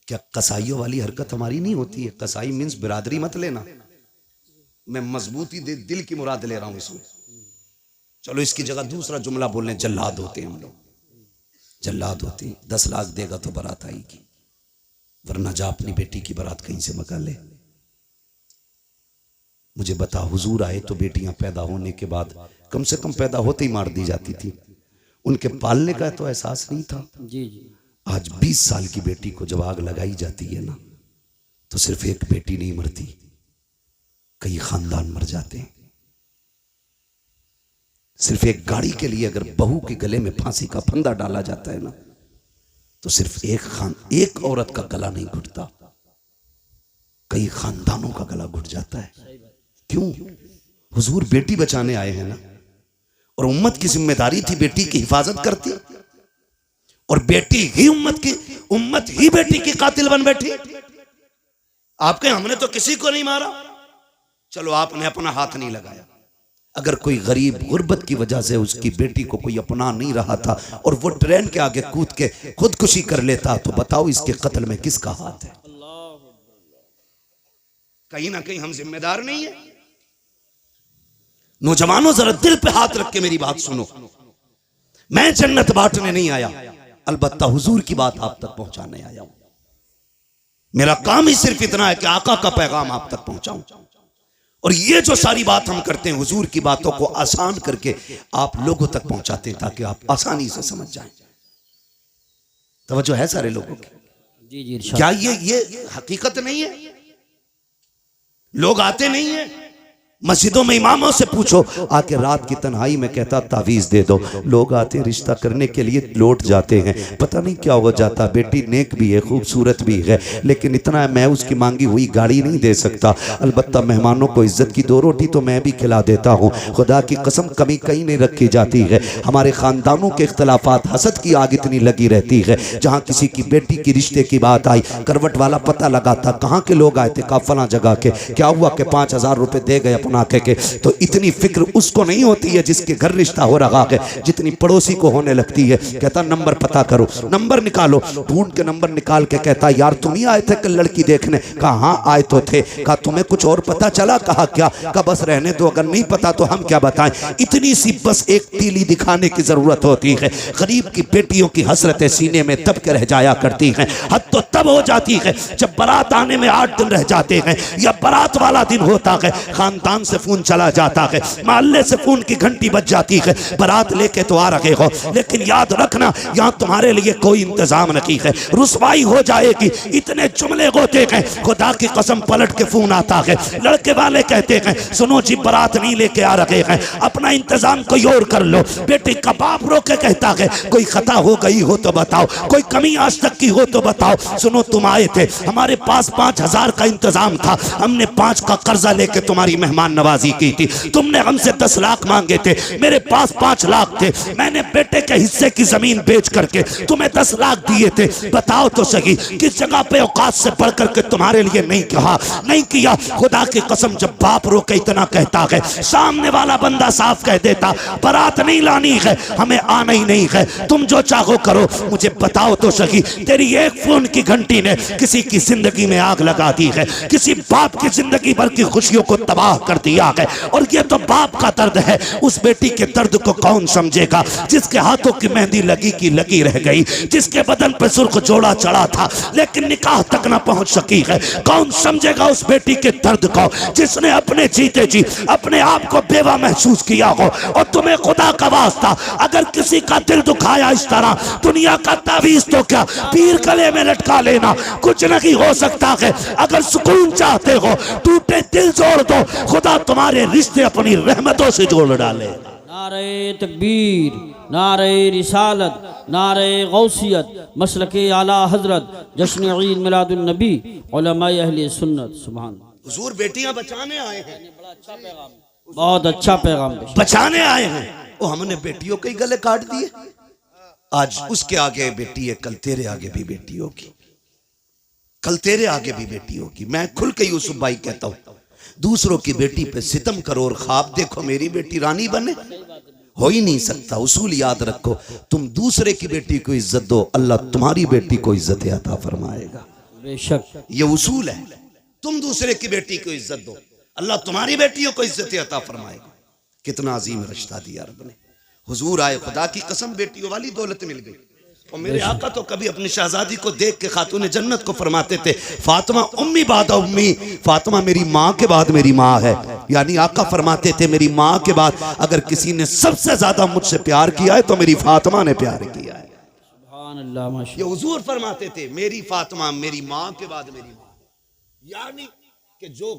क्या कसाईयों वाली हरकत हमारी नहीं होती है? कसाई मीन्स बिरादरी मत लेना, मैं मजबूती दिल की मुराद ले रहा हूं इसमें। चलो इसकी जगह दूसरा जुमला बोलने, जल्लाद होते हैं हम लोग, जल्लाद होते हैं। 10 लाख देगा तो बारात आएगी, वरना जा अपनी बेटी की बारात कहीं से मंगा ले। मुझे बता, हुजूर आए तो बेटियां पैदा होने के बाद कम से कम पैदा होते ही मार दी जाती थी, उनके पालने का तो एहसास नहीं था। जी जी। आज 20 साल की बेटी को जब आग लगाई जाती है ना, तो सिर्फ एक बेटी नहीं मरती, कई खानदान मर जाते हैं। सिर्फ एक गाड़ी के लिए अगर बहू के गले में फांसी का फंदा डाला जाता है ना, तो सिर्फ एक औरत का गला नहीं घुटता, कई खानदानों का गला घुट जाता है। क्यों? हुजूर बेटी बचाने आए हैं ना, और उम्मत की जिम्मेदारी थी बेटी की हिफाजत करती, और बेटी ही उम्मत ही बेटी की कातिल बन बैठी। आप कहें हमने तो किसी को नहीं मारा, चलो आपने अपना हाथ नहीं लगाया। अगर कोई गरीब गुर्बत की वजह से उसकी बेटी को कोई अपना नहीं रहा था और वो ट्रेन के आगे कूद के खुदकुशी कर लेता, तो बताओ इसके कत्ल में किसका हाथ है? कहीं ना कहीं हम जिम्मेदार नहीं है। नौजवानों जरा दिल पे हाथ रख के मेरी बात सुनो, मैं जन्नत बांटने नहीं आया, अलबत्ता हुजूर की बात आप तक पहुंचाने आया हूं। मेरा काम ही सिर्फ इतना है कि आका का पैगाम आप तक पहुंचाऊं, और ये जो सारी बात हम करते हैं हुजूर की बातों को आसान करके आप लोगों तक पहुंचाते हैं, ताकि आप आसानी से समझ जाएं। तवज्जो है सारे लोगों की? जी जी इरशाद। क्या ये हकीकत नहीं है? लोग आते नहीं है मस्जिदों में, इमामों से पूछो, आके रात की तन्हाई में कहता तावीज़ दे दो। लोग आते हैं रिश्ता करने के लिए, लौट जाते हैं, पता नहीं क्या हो जाता। बेटी नेक भी है, खूबसूरत भी है, लेकिन इतना है मैं उसकी मांगी हुई गाड़ी नहीं दे सकता। अलबत्ता मेहमानों को इज्जत की 2 रोटी तो मैं भी खिला देता हूँ। खुदा की कसम कमी कहीं नहीं रखी जाती है। हमारे खानदानों के इख्तलाफात, हसद की आग इतनी लगी रहती है। जहाँ किसी की बेटी की रिश्ते की बात आई, करवट वाला पता लगाता कहाँ के लोग आए थे, कहा फला जगह के, क्या हुआ कि 5000 रुपए दे गए अपना के। तो इतनी फिक्र उसको नहीं होती है जिसके घर रिश्ता हो रहा है, जितनी पड़ोसी को होने लगती है। कहता नंबर पता करो, नंबर निकालो, ढूंढ के नंबर निकाल के कहता यार तुम ही आए थे कल लड़की देखने? कहा हाँ आए तो थे। कहा तुम्हें कुछ और पता चला? कहा क्या? कहा बस रहने दो, अगर नहीं पता तो हम क्या बताएं। इतनी सी बस एक तीली दिखाने की जरूरत होती है। गरीब की बेटियों की हसरतें सीने में दब के रह जाया करती हैं। हद तो तब हो जाती है जब बारात आने में 8 दिन रह जाते हैं, या बारात वाला दिन होता है, खानदान से फोन चला जाता है, मोहल्ले से फोन की घंटी बज जाती है, बारात लेके तो आ रहे हो, लेकिन याद रखना यहाँ तुम्हारे लिए कोई इंतजाम नहीं है, रुसवाई हो जाएगी। इतने जुमले होते हैं, खुदा की कसम पलट के फोन आता है, लड़के वाले कहते हैं सुनो जी बारात नहीं लेके आ रहे हैं, अपना इंतजाम कोई और कर लो। बेटी का बाप रो के कहता है कोई खता हो गई हो तो बताओ, कोई कमी आज तक की हो तो बताओ। सुनो तुम आए थे, हमारे पास 5000 का इंतजाम था, हमने 5 का कर्जा लेके तुम्हारी मेहमान नवाजी की थी। तुमने हमसे 10 लाख मांगे थे, मेरे पास 5 लाख थे, मैंने बेटे के हिस्से की जमीन बेच करके तुम्हें 10 लाख दिए थे। बताओ तो सही किस जगह पे औकात से बढ़ करके तुम्हारे लिए नहीं कहा, नहीं किया। खुदा की कसम जब बाप रो के इतना कहता है, सामने वाला बंदा साफ कह देता बारात नहीं लानी है, हमें आना ही नहीं है, तुम जो चाहो करो। मुझे बताओ तो सही, तेरी एक फोन की घंटी ने किसी की जिंदगी में आग लगा दी है, किसी बाप की जिंदगी भर की खुशियों को तबाह कर दिया है। और ये तो बाप का दर्द है, उस बेटी के दर्द को कौन समझेगा जिसके हाथों की मेहंदी लगी की लगी रह गई, जिसके बदन पर सुर्ख जोड़ा चढ़ा था लेकिन निकाह तक ना पहुंच सकी है। कौन समझेगा उस बेटी के दर्द को जिसने अपने जीते जी अपने आप को बेवा महसूस किया हो। और तुम्हें खुदा का वास्ता अगर किसी का दिल दुखाया इस तरह, दुनिया का तावीज़ तो क्या पीर गले में लटका लेना कुछ नहीं हो सकता है। अगर सुकून चाहते हो टूटे दिल जोड़ दो, खुदा तुम्हारे रिश्ते अपनी रहमतों से जोड़ डाले। नारे तकबीर, नारे रिसालत, नारे गौसियत, मसलके आला हजरत, जश्न ईद मिलादुन नबी, उलमाए अहले सुन्नत। सुभान हुजूर बेटियां बचाने आए हैं, बहुत अच्छा पैगाम बचाने आए हैं। वो हमने बेटियों के गले काट दिए। आज उसके आगे बेटी है, कल तेरे आगे भी बेटी होगी, कल तेरे आगे भी बेटी होगी। मैं खुल के यूसुफ भाई कहता हूं, दूसरों की बेटी पे सितम करो और ख्वाब देखो मेरी बेटी रानी बने, हो ही नहीं सकता। उसूल याद रखो, तुम दूसरे की बेटी को इज्जत दो, अल्लाह तुम्हारी बेटी को इज्जत अता फरमाएगा। बेशक ये उसूल है। तुम दूसरे की बेटी को इज्जत दो, अल्लाह तुम्हारी बेटियों को इज्जत अता फरमाएगा। कितना अजीम रिश्ता दिया रब ने। हुजूर आए, खुदा की कसम बेटियों वाली दौलत मिल गई। और मेरे आका तो कभी अपनी शहजादी को देख के खातून जन्नत को फरमाते थे, फातिमा उम्मी बादा उम्मी, फातिमा मेरी माँ के बाद मेरी माँ है। यानी आका फरमाते थे मेरी माँ के बाद अगर किसी ने सबसे ज्यादा मुझसे प्यार किया है तो मेरी फातिमा ने प्यार किया है। सुभान अल्लाह, माशा ये हुजूर फरमाते थे मेरी फातिमा मेरी माँ के बाद मेरी माँ। यानी कि जो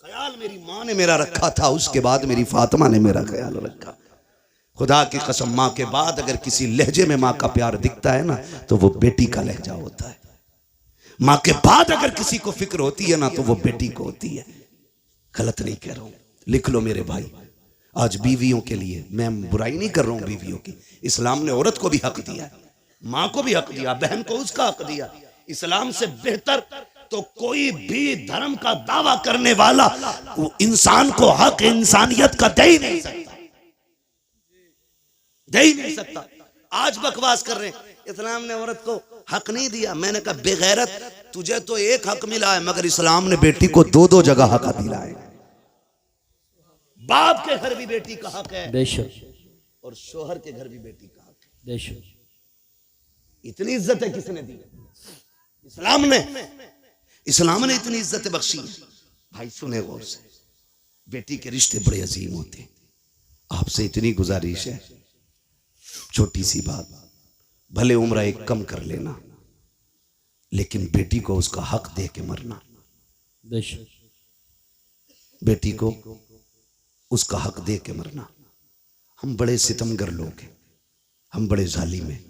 ख्याल मेरी माँ ने मेरा रखा था उसके बाद मेरी फातिमा ने मेरा ख्याल रखा। खुदा की कसम, माँ के बाद अगर किसी लहजे में माँ का प्यार दिखता है ना तो वो बेटी का लहजा होता है। माँ के बाद अगर किसी को फिक्र होती है ना तो वो बेटी को होती है। गलत नहीं कह रहा हूं, लिख लो मेरे भाई। आज बीवियों के लिए मैं बुराई नहीं कर रहा हूं बीवियों की। इस्लाम ने औरत को भी हक दिया, माँ को भी हक दिया, बहन को उसका हक दिया। इस्लाम से बेहतर तो कोई भी धर्म का दावा करने वाला वो इंसान को हक इंसानियत का दे ही नहीं सकता, दे ही नहीं सकता। आज बकवास कर रहे हैं इस्लाम ने औरत को हक नहीं दिया। मैंने कहा बेगैरत, तुझे तो एक हक मिला है मगर इस्लाम ने बेटी को दो दो जगह हक दिला है। बाप के घर भी बेटी का हक है बेशक, और शोहर के घर भी बेटी का हक है। बेशक इतनी इज्जत है किसने दी? इस्लाम ने। इस्लाम ने इतनी इज्जत बख्शी है। भाई सुने गौर से, बेटी के रिश्ते बड़े अजीम होते हैं। आपसे इतनी गुजारिश है, छोटी सी बात, भले उम्र एक कम कर लेना लेकिन बेटी को उसका हक दे के मरना। बेशक बेटी को उसका हक दे के मरना। हम बड़े सितमगर लोग हैं, हम बड़े जालिम हैं।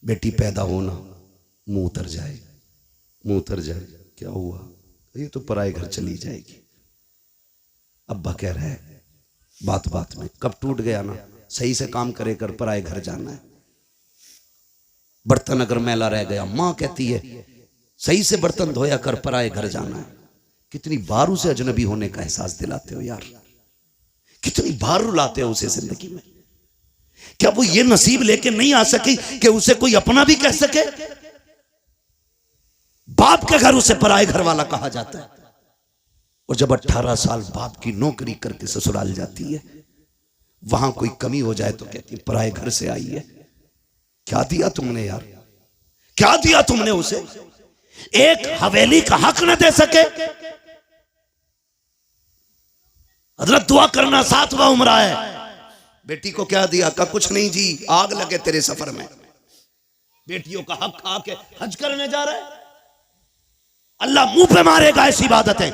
बेटी पैदा होना, मुंह उतर जाए, मुंह उतर जाए, क्या हुआ, ये तो पराए घर चली जाएगी। अब्बा कह रहा है बात बात में, कब टूट गया ना, सही से काम करे कर, पराए घर जाना है। बर्तन अगर मैला रह गया, माँ कहती है सही से बर्तन धोया कर, पराए घर जाना है। कितनी बार उसे अजनबी होने का एहसास दिलाते हो यार, कितनी बार रुलाते हो उसे जिंदगी में। क्या वो ये नसीब लेके नहीं आ सकी कि उसे कोई अपना भी कह सके? बाप के घर उसे पराए घर वाला कहा जाता है। और जब 18 साल बाप की नौकरी करके ससुराल जाती है, वहां कोई कमी हो जाए तो कहती है पराए घर से आई है। क्या दिया तुमने यार, क्या दिया तुमने उसे? एक हवेली का हक न दे सके। हजरत दुआ करना 7वां उम्र है। बेटी को क्या दिया? का कुछ नहीं जी, आग लगे तेरे सफर में। बेटियों का हक खा के हज करने जा रहा है। अल्लाह मुंह पे मारेगा ऐसी इबादतें।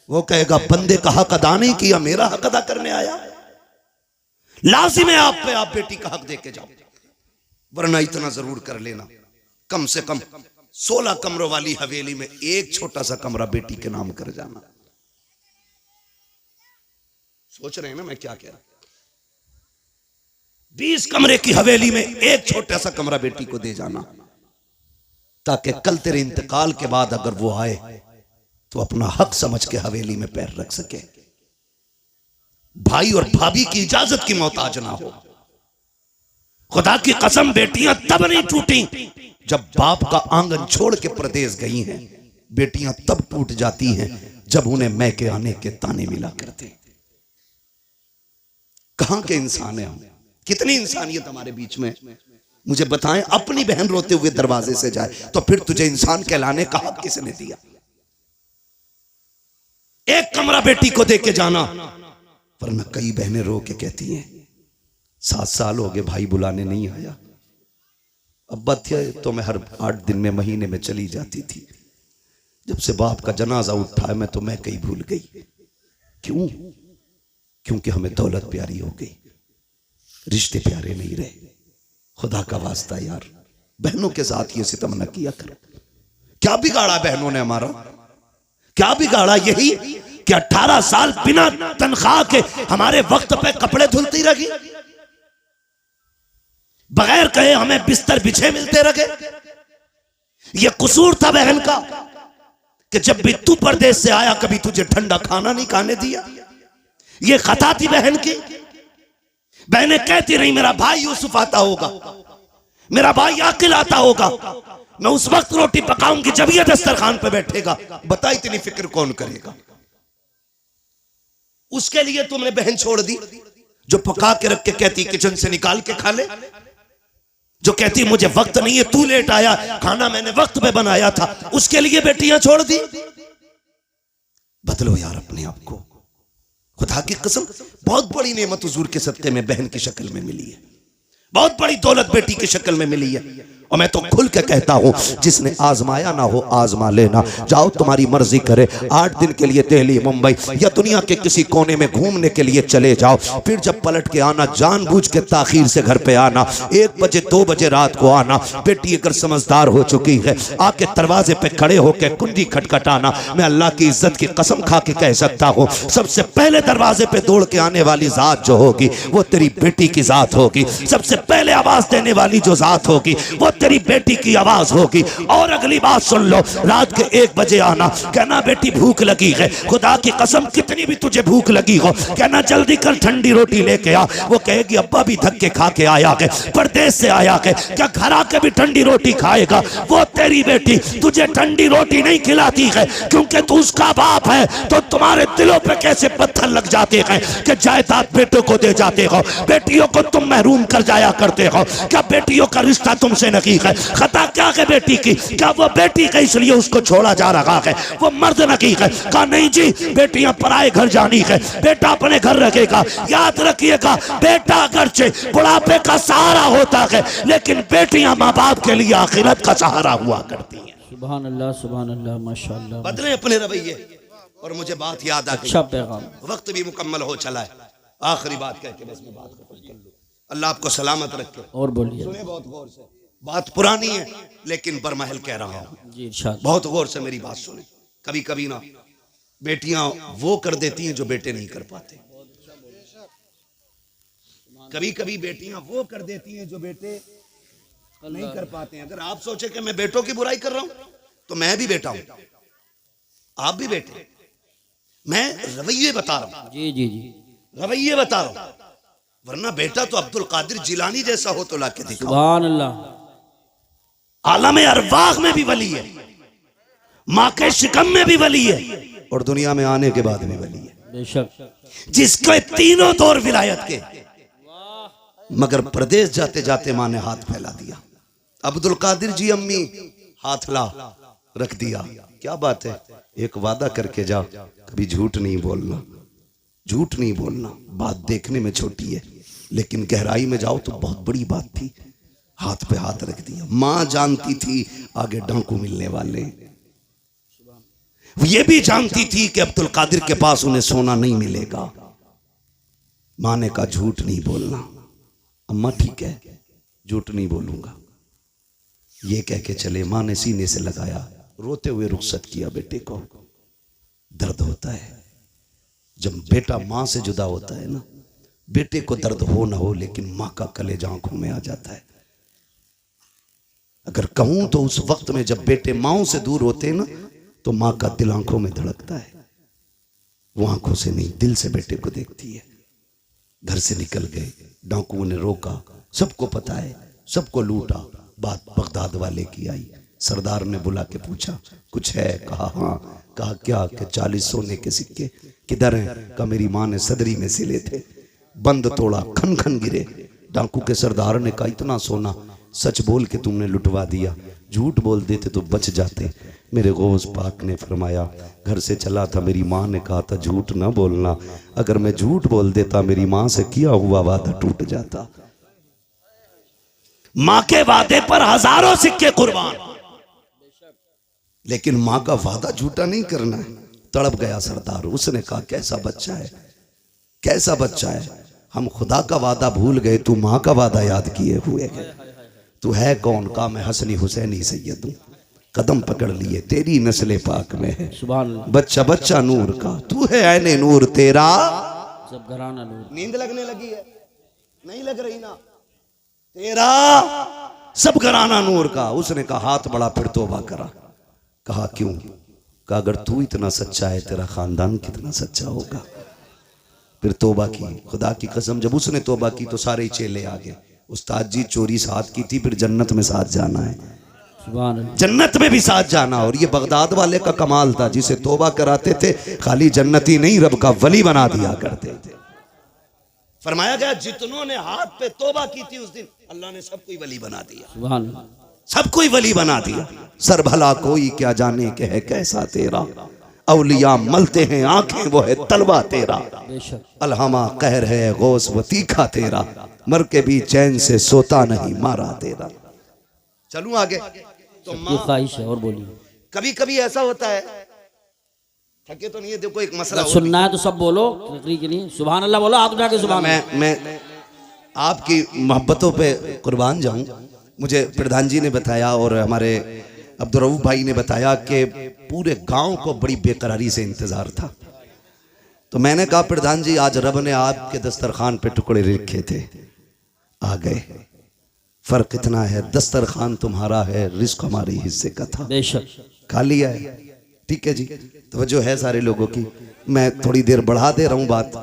वो कहेगा बंदे का हक अदा नहीं किया, मेरा हक अदा करने आया। लाजिम है आप पे, आप बेटी का हक दे के जाओ। वरना इतना जरूर कर लेना, कम से कम 16 कमरों वाली हवेली में एक छोटा सा कमरा बेटी के नाम कर जाना। सोच रहे हैं ना मैं क्या कह रहा? 20 कमरे की हवेली में एक छोटा सा कमरा बेटी को दे जाना, ताकि कल तेरे इंतकाल के बाद अगर वो आए तो अपना हक समझ के हवेली में पैर रख सके। भाई और भाभी की इजाजत की मोहताज ना हो। खुदा की कसम, बेटियां तब नहीं टूटी जब बाप का आंगन छोड़ के परदेस गई हैं। बेटियां तब टूट जाती हैं जब उन्हें मैके आने के ताने मिला करते। कहां के इंसान हैं हम? कितनी इंसानियत हमारे बीच में। मुझे बताएं, अपनी बहन रोते हुए दरवाजे से जाए तो फिर तुझे इंसान कहलाने का हक किसने दिया? एक कमरा बेटी को दे के जाना। वरना कई बहनें रो के कहती हैं 7 साल हो गए भाई बुलाने नहीं आया। अब्बा थे तो मैं हर 8 दिन में, महीने में चली जाती थी। जब से बाप का जनाजा उठा है मैं तो मैं कहीं भूल गई। क्यों? क्योंकि हमें दौलत प्यारी हो गई, रिश्ते प्यारे नहीं रहे। खुदा का वास्ता यार, बहनों के साथ ये सितम न किया कर। क्या बिगाड़ा बहनों ने हमारा? क्या बिगाड़ा? यही कि 18 साल बिना तनख्वाह के हमारे वक्त पे कपड़े धुलती रही, बगैर कहे हमें बिस्तर बिछे मिलते रहे। ये कसूर था बहन का। कि जब भी तू परदेश से आया कभी तुझे ठंडा खाना नहीं खाने दिया। ये खता थी बहन की। बहनें कहती रही मेरा भाई यूसुफ आता होगा, मेरा भाई आकिल आता होगा, मैं उस वक्त रोटी पकाऊंगी जब ये दस्तरखान पे बैठेगा। बता इतनी फिक्र कौन करेगा। उसके लिए तुमने बहन छोड़ दी जो पका के रख के कहती किचन से निकाल के खा ले, जो कहती मुझे वक्त नहीं है, तू लेट आया, खाना मैंने वक्त पे बनाया था, उसके लिए बेटियां छोड़ दी। बदलो यार अपने आप को। खुदा की कसम बहुत बड़ी नेमत हुजूर के सदके में बहन की शक्ल में मिली है, बहुत बड़ी दौलत बेटी की शक्ल में मिली है। और मैं तो खुल के कहता हूं जिसने आजमाया ना हो आजमा लेना। जाओ तुम्हारी मर्जी करे, 8 दिन के लिए दिल्ली मुंबई या दुनिया के किसी कोने में घूमने के लिए चले जाओ, फिर जब पलट के आना जानबूझ के ताखीर से घर पे आना, 1 बजे 2 बजे रात को आना। बेटी अगर समझदार हो चुकी है आके दरवाजे पे खड़े होकर कुंडी खटखटाना। मैं अल्लाह की इज्जत की कसम खा के कह सकता हूं सबसे पहले दरवाजे पे दौड़ के आने वाली जात जो होगी वो तेरी बेटी की जात होगी। सबसे पहले आवाज देने वाली जो जात होगी वो तेरी बेटी की आवाज होगी। और अगली बात सुन लो, रात के 1 बजे आना, कहना बेटी भूख लगी है, खुदा की कसम कितनी भी तुझे भूख लगी हो, कहना जल्दी कर ठंडी रोटी लेके आ। वो कहेगी अब्बा भी धक्के खा के आया है, परदेश से आया है, क्या घर आके भी ठंडी रोटी खाएगा। वो तेरी बेटी तुझे ठंडी रोटी नहीं खिलाती है क्योंकि तू उसका बाप है। तो तुम्हारे दिलों पे कैसे पत्थर लग जाते हैं कि जायदाद बेटों को दे जाते हो, बेटियों को तुम महरूम कर जाया करते हो। क्या बेटियों का रिश्ता तुमसे नहीं है? खता क्या है बेटी की? क्या वो बेटी है इसलिए उसको छोड़ा जा रहा है? वो मर्द नहीं है? कहा नहीं जी, बेटियां पराए घर जानी है, बेटा अपने घर रखेगा। याद रखिएगा बेटा अगरचे बुढ़ापे का सहारा होता है लेकिन बेटियां माँ बाप के लिए आखिरत का सहारा हुआ करती हैं। सुभान अल्लाह माशाअल्लाह। बदले अपने रवैये। और मुझे बात याद आ गई, अच्छा पैगाम। वक्त भी मुकम्मल हो चला है, आखिरी बात कह के बस मैं बात खत्म कर लूं। अल्लाह आपको सलामत रखे। और बोलिए। सुने बहुत गौर से, बात पुरानी है लेकिन बरमहल कह रहा हूं जी, इरशाद। बहुत गौर से मेरी बात सुने। कभी कभी ना बेटियां वो कर देती हैं जो बेटे नहीं कर पाते। कभी कभी बेटियां वो कर देती हैं जो बेटे नहीं कर पाते हैं। अगर आप सोचे कि मैं बेटों की बुराई कर रहा हूं तो मैं भी बेटा हूं, आप भी बेटे। मैं रवैये बता रहा हूं, जी जी जी, रवैये बता रहा हूं। वरना बेटा तो अब्दुल कादिर जिलानी जैसा हो तो लाके दिखाओ। सुभान अल्लाह। आलम अरवाह में भी वली है, माँ के शिकम में भी वली है और दुनिया में आने के बाद भी वली है। बेशक। जिसके तीनों दौर विलायत के, मगर प्रदेश जाते जाते माँ ने हाथ फैला दिया। अब्दुल कादिर जी अम्मी हाथ ला रख दिया। क्या बात है, एक वादा करके जा, कभी झूठ नहीं बोलना, झूठ नहीं बोलना। बात देखने में छोटी है लेकिन गहराई में जाओ तो बहुत बड़ी बात थी। हाथ पे हाथ रख दिया। मां जानती थी आगे डांकू मिलने वाले, ये भी जानती थी कि अब्दुल कादिर के पास उन्हें सोना नहीं मिलेगा। मां ने कहा झूठ नहीं बोलना। अम्मा ठीक है, झूठ नहीं बोलूंगा, ये कह के चले। मां ने सीने से लगाया, रोते हुए रुखसत किया। बेटे को दर्द होता है जब बेटा मां से जुदा होता है ना, बेटे को दर्द हो ना हो लेकिन मां का कलेजा आंखों में आ जाता है। अगर कहूं तो उस वक्त में जब बेटे माओ से दूर होते हैं ना तो मां का दिल आंखों में धड़कता है। वो आंखों से नहीं दिल से बेटे को देखती है। घर से निकल गए, डाकुओं ने रोका, सबको पता है, सबको लूटा। बात बगदाद वाले की आई। सरदार ने बुला के पूछा कुछ है? कहा हाँ। कहा क्या? कि 40 सोने के सिक्के। किधर हैं? कहा मेरी मां ने सदरी में सिले थे। बंद तोड़ा, खन खन गिरे। डाकू के सरदार ने कहा इतना सोना सच बोल के तुमने लुटवा दिया, झूठ बोल देते तो बच जाते। मेरे गौस पाक ने फरमाया घर से चला था, मेरी माँ ने कहा था झूठ ना बोलना। अगर मैं झूठ बोल देता मेरी माँ से किया हुआ वादा टूट जाता। माँ के वादे पर हजारों सिक्के कुर्बान, लेकिन माँ का वादा झूठा नहीं करना है। तड़प गया सरदार। उसने कहा कैसा बच्चा है, कैसा बच्चा है, हम खुदा का वादा भूल गए, तू माँ का वादा याद किए हुए है। तू है कौन? का मैं हसनी हुसैनी सैयद हूं, कदम पकड़ लिए तेरी नस्ले पाक में है। सुभान बच्चा बच्चा नूर का, तू है ऐने नूर तेरा सब घराना नूर। नींद लगने लगी है? नहीं लग रही ना? तेरा सब घराना नूर का। उसने कहा हाथ बड़ा, फिर तौबा करा। कहा क्यों? कहा अगर तू इतना सच्चा है तेरा खानदान कितना सच्चा होगा। फिर तौबा की, खुदा की कसम जब उसने तौबा की तो सारे चेले आ गए। उस्ताद जी चोरी साथ की थी, फिर जन्नत में साथ जाना है, सुभान अल्लाह। जन्नत में भी साथ जाना। और ये बगदाद वाले का कमाल था, जिसे तौबा कराते थे खाली जन्नती नहीं रब का वली बना दिया करते थे। फरमाया गया जितनों ने हाथ पे तौबा की थी उस दिन अल्लाह ने सबको ही वली बना दिया, सुभान अल्लाह। सबको ही वली बना दिया। सर भला कोई क्या जाने के है कैसा तेरा, औलिया मलते हैं आंखें वो है तलवा तेरा, बेशक अलहमा कहर है गौस वो तीखा तेरा, मर के भी चैन से सोता नहीं मारा तेरा। चलूं आगे तो ये ख्वाहिश है। और बोलिए। कभी कभी ऐसा होता है, थके तो नहीं है, देखो एक मसला अगर सुनना है तो सब बोलो, तकरीर के लिए सुभान अल्लाह बोलो, आप जाके सुभान अल्लाह। मैं आपकी मोहब्बतों पे कुर्बान जाऊं। मुझे प्रधान जी ने बताया और हमारे अब्दुर्रऊफ भाई ने बताया कि पूरे गांव को बड़ी बेकरारी से इंतजार था। तो मैंने कहा प्रधान जी आज रब ने आपके दस्तरखान पे टुकड़े रखे थे, आ गए। फर्क इतना है दस्तरखान तुम्हारा है, रिस्क हमारे हिस्से का था, बेशक खा लिया है। ठीक है जी, तवज्जो है सारे लोगों की। मैं थोड़ी देर बढ़ा दे रहा हूं बात,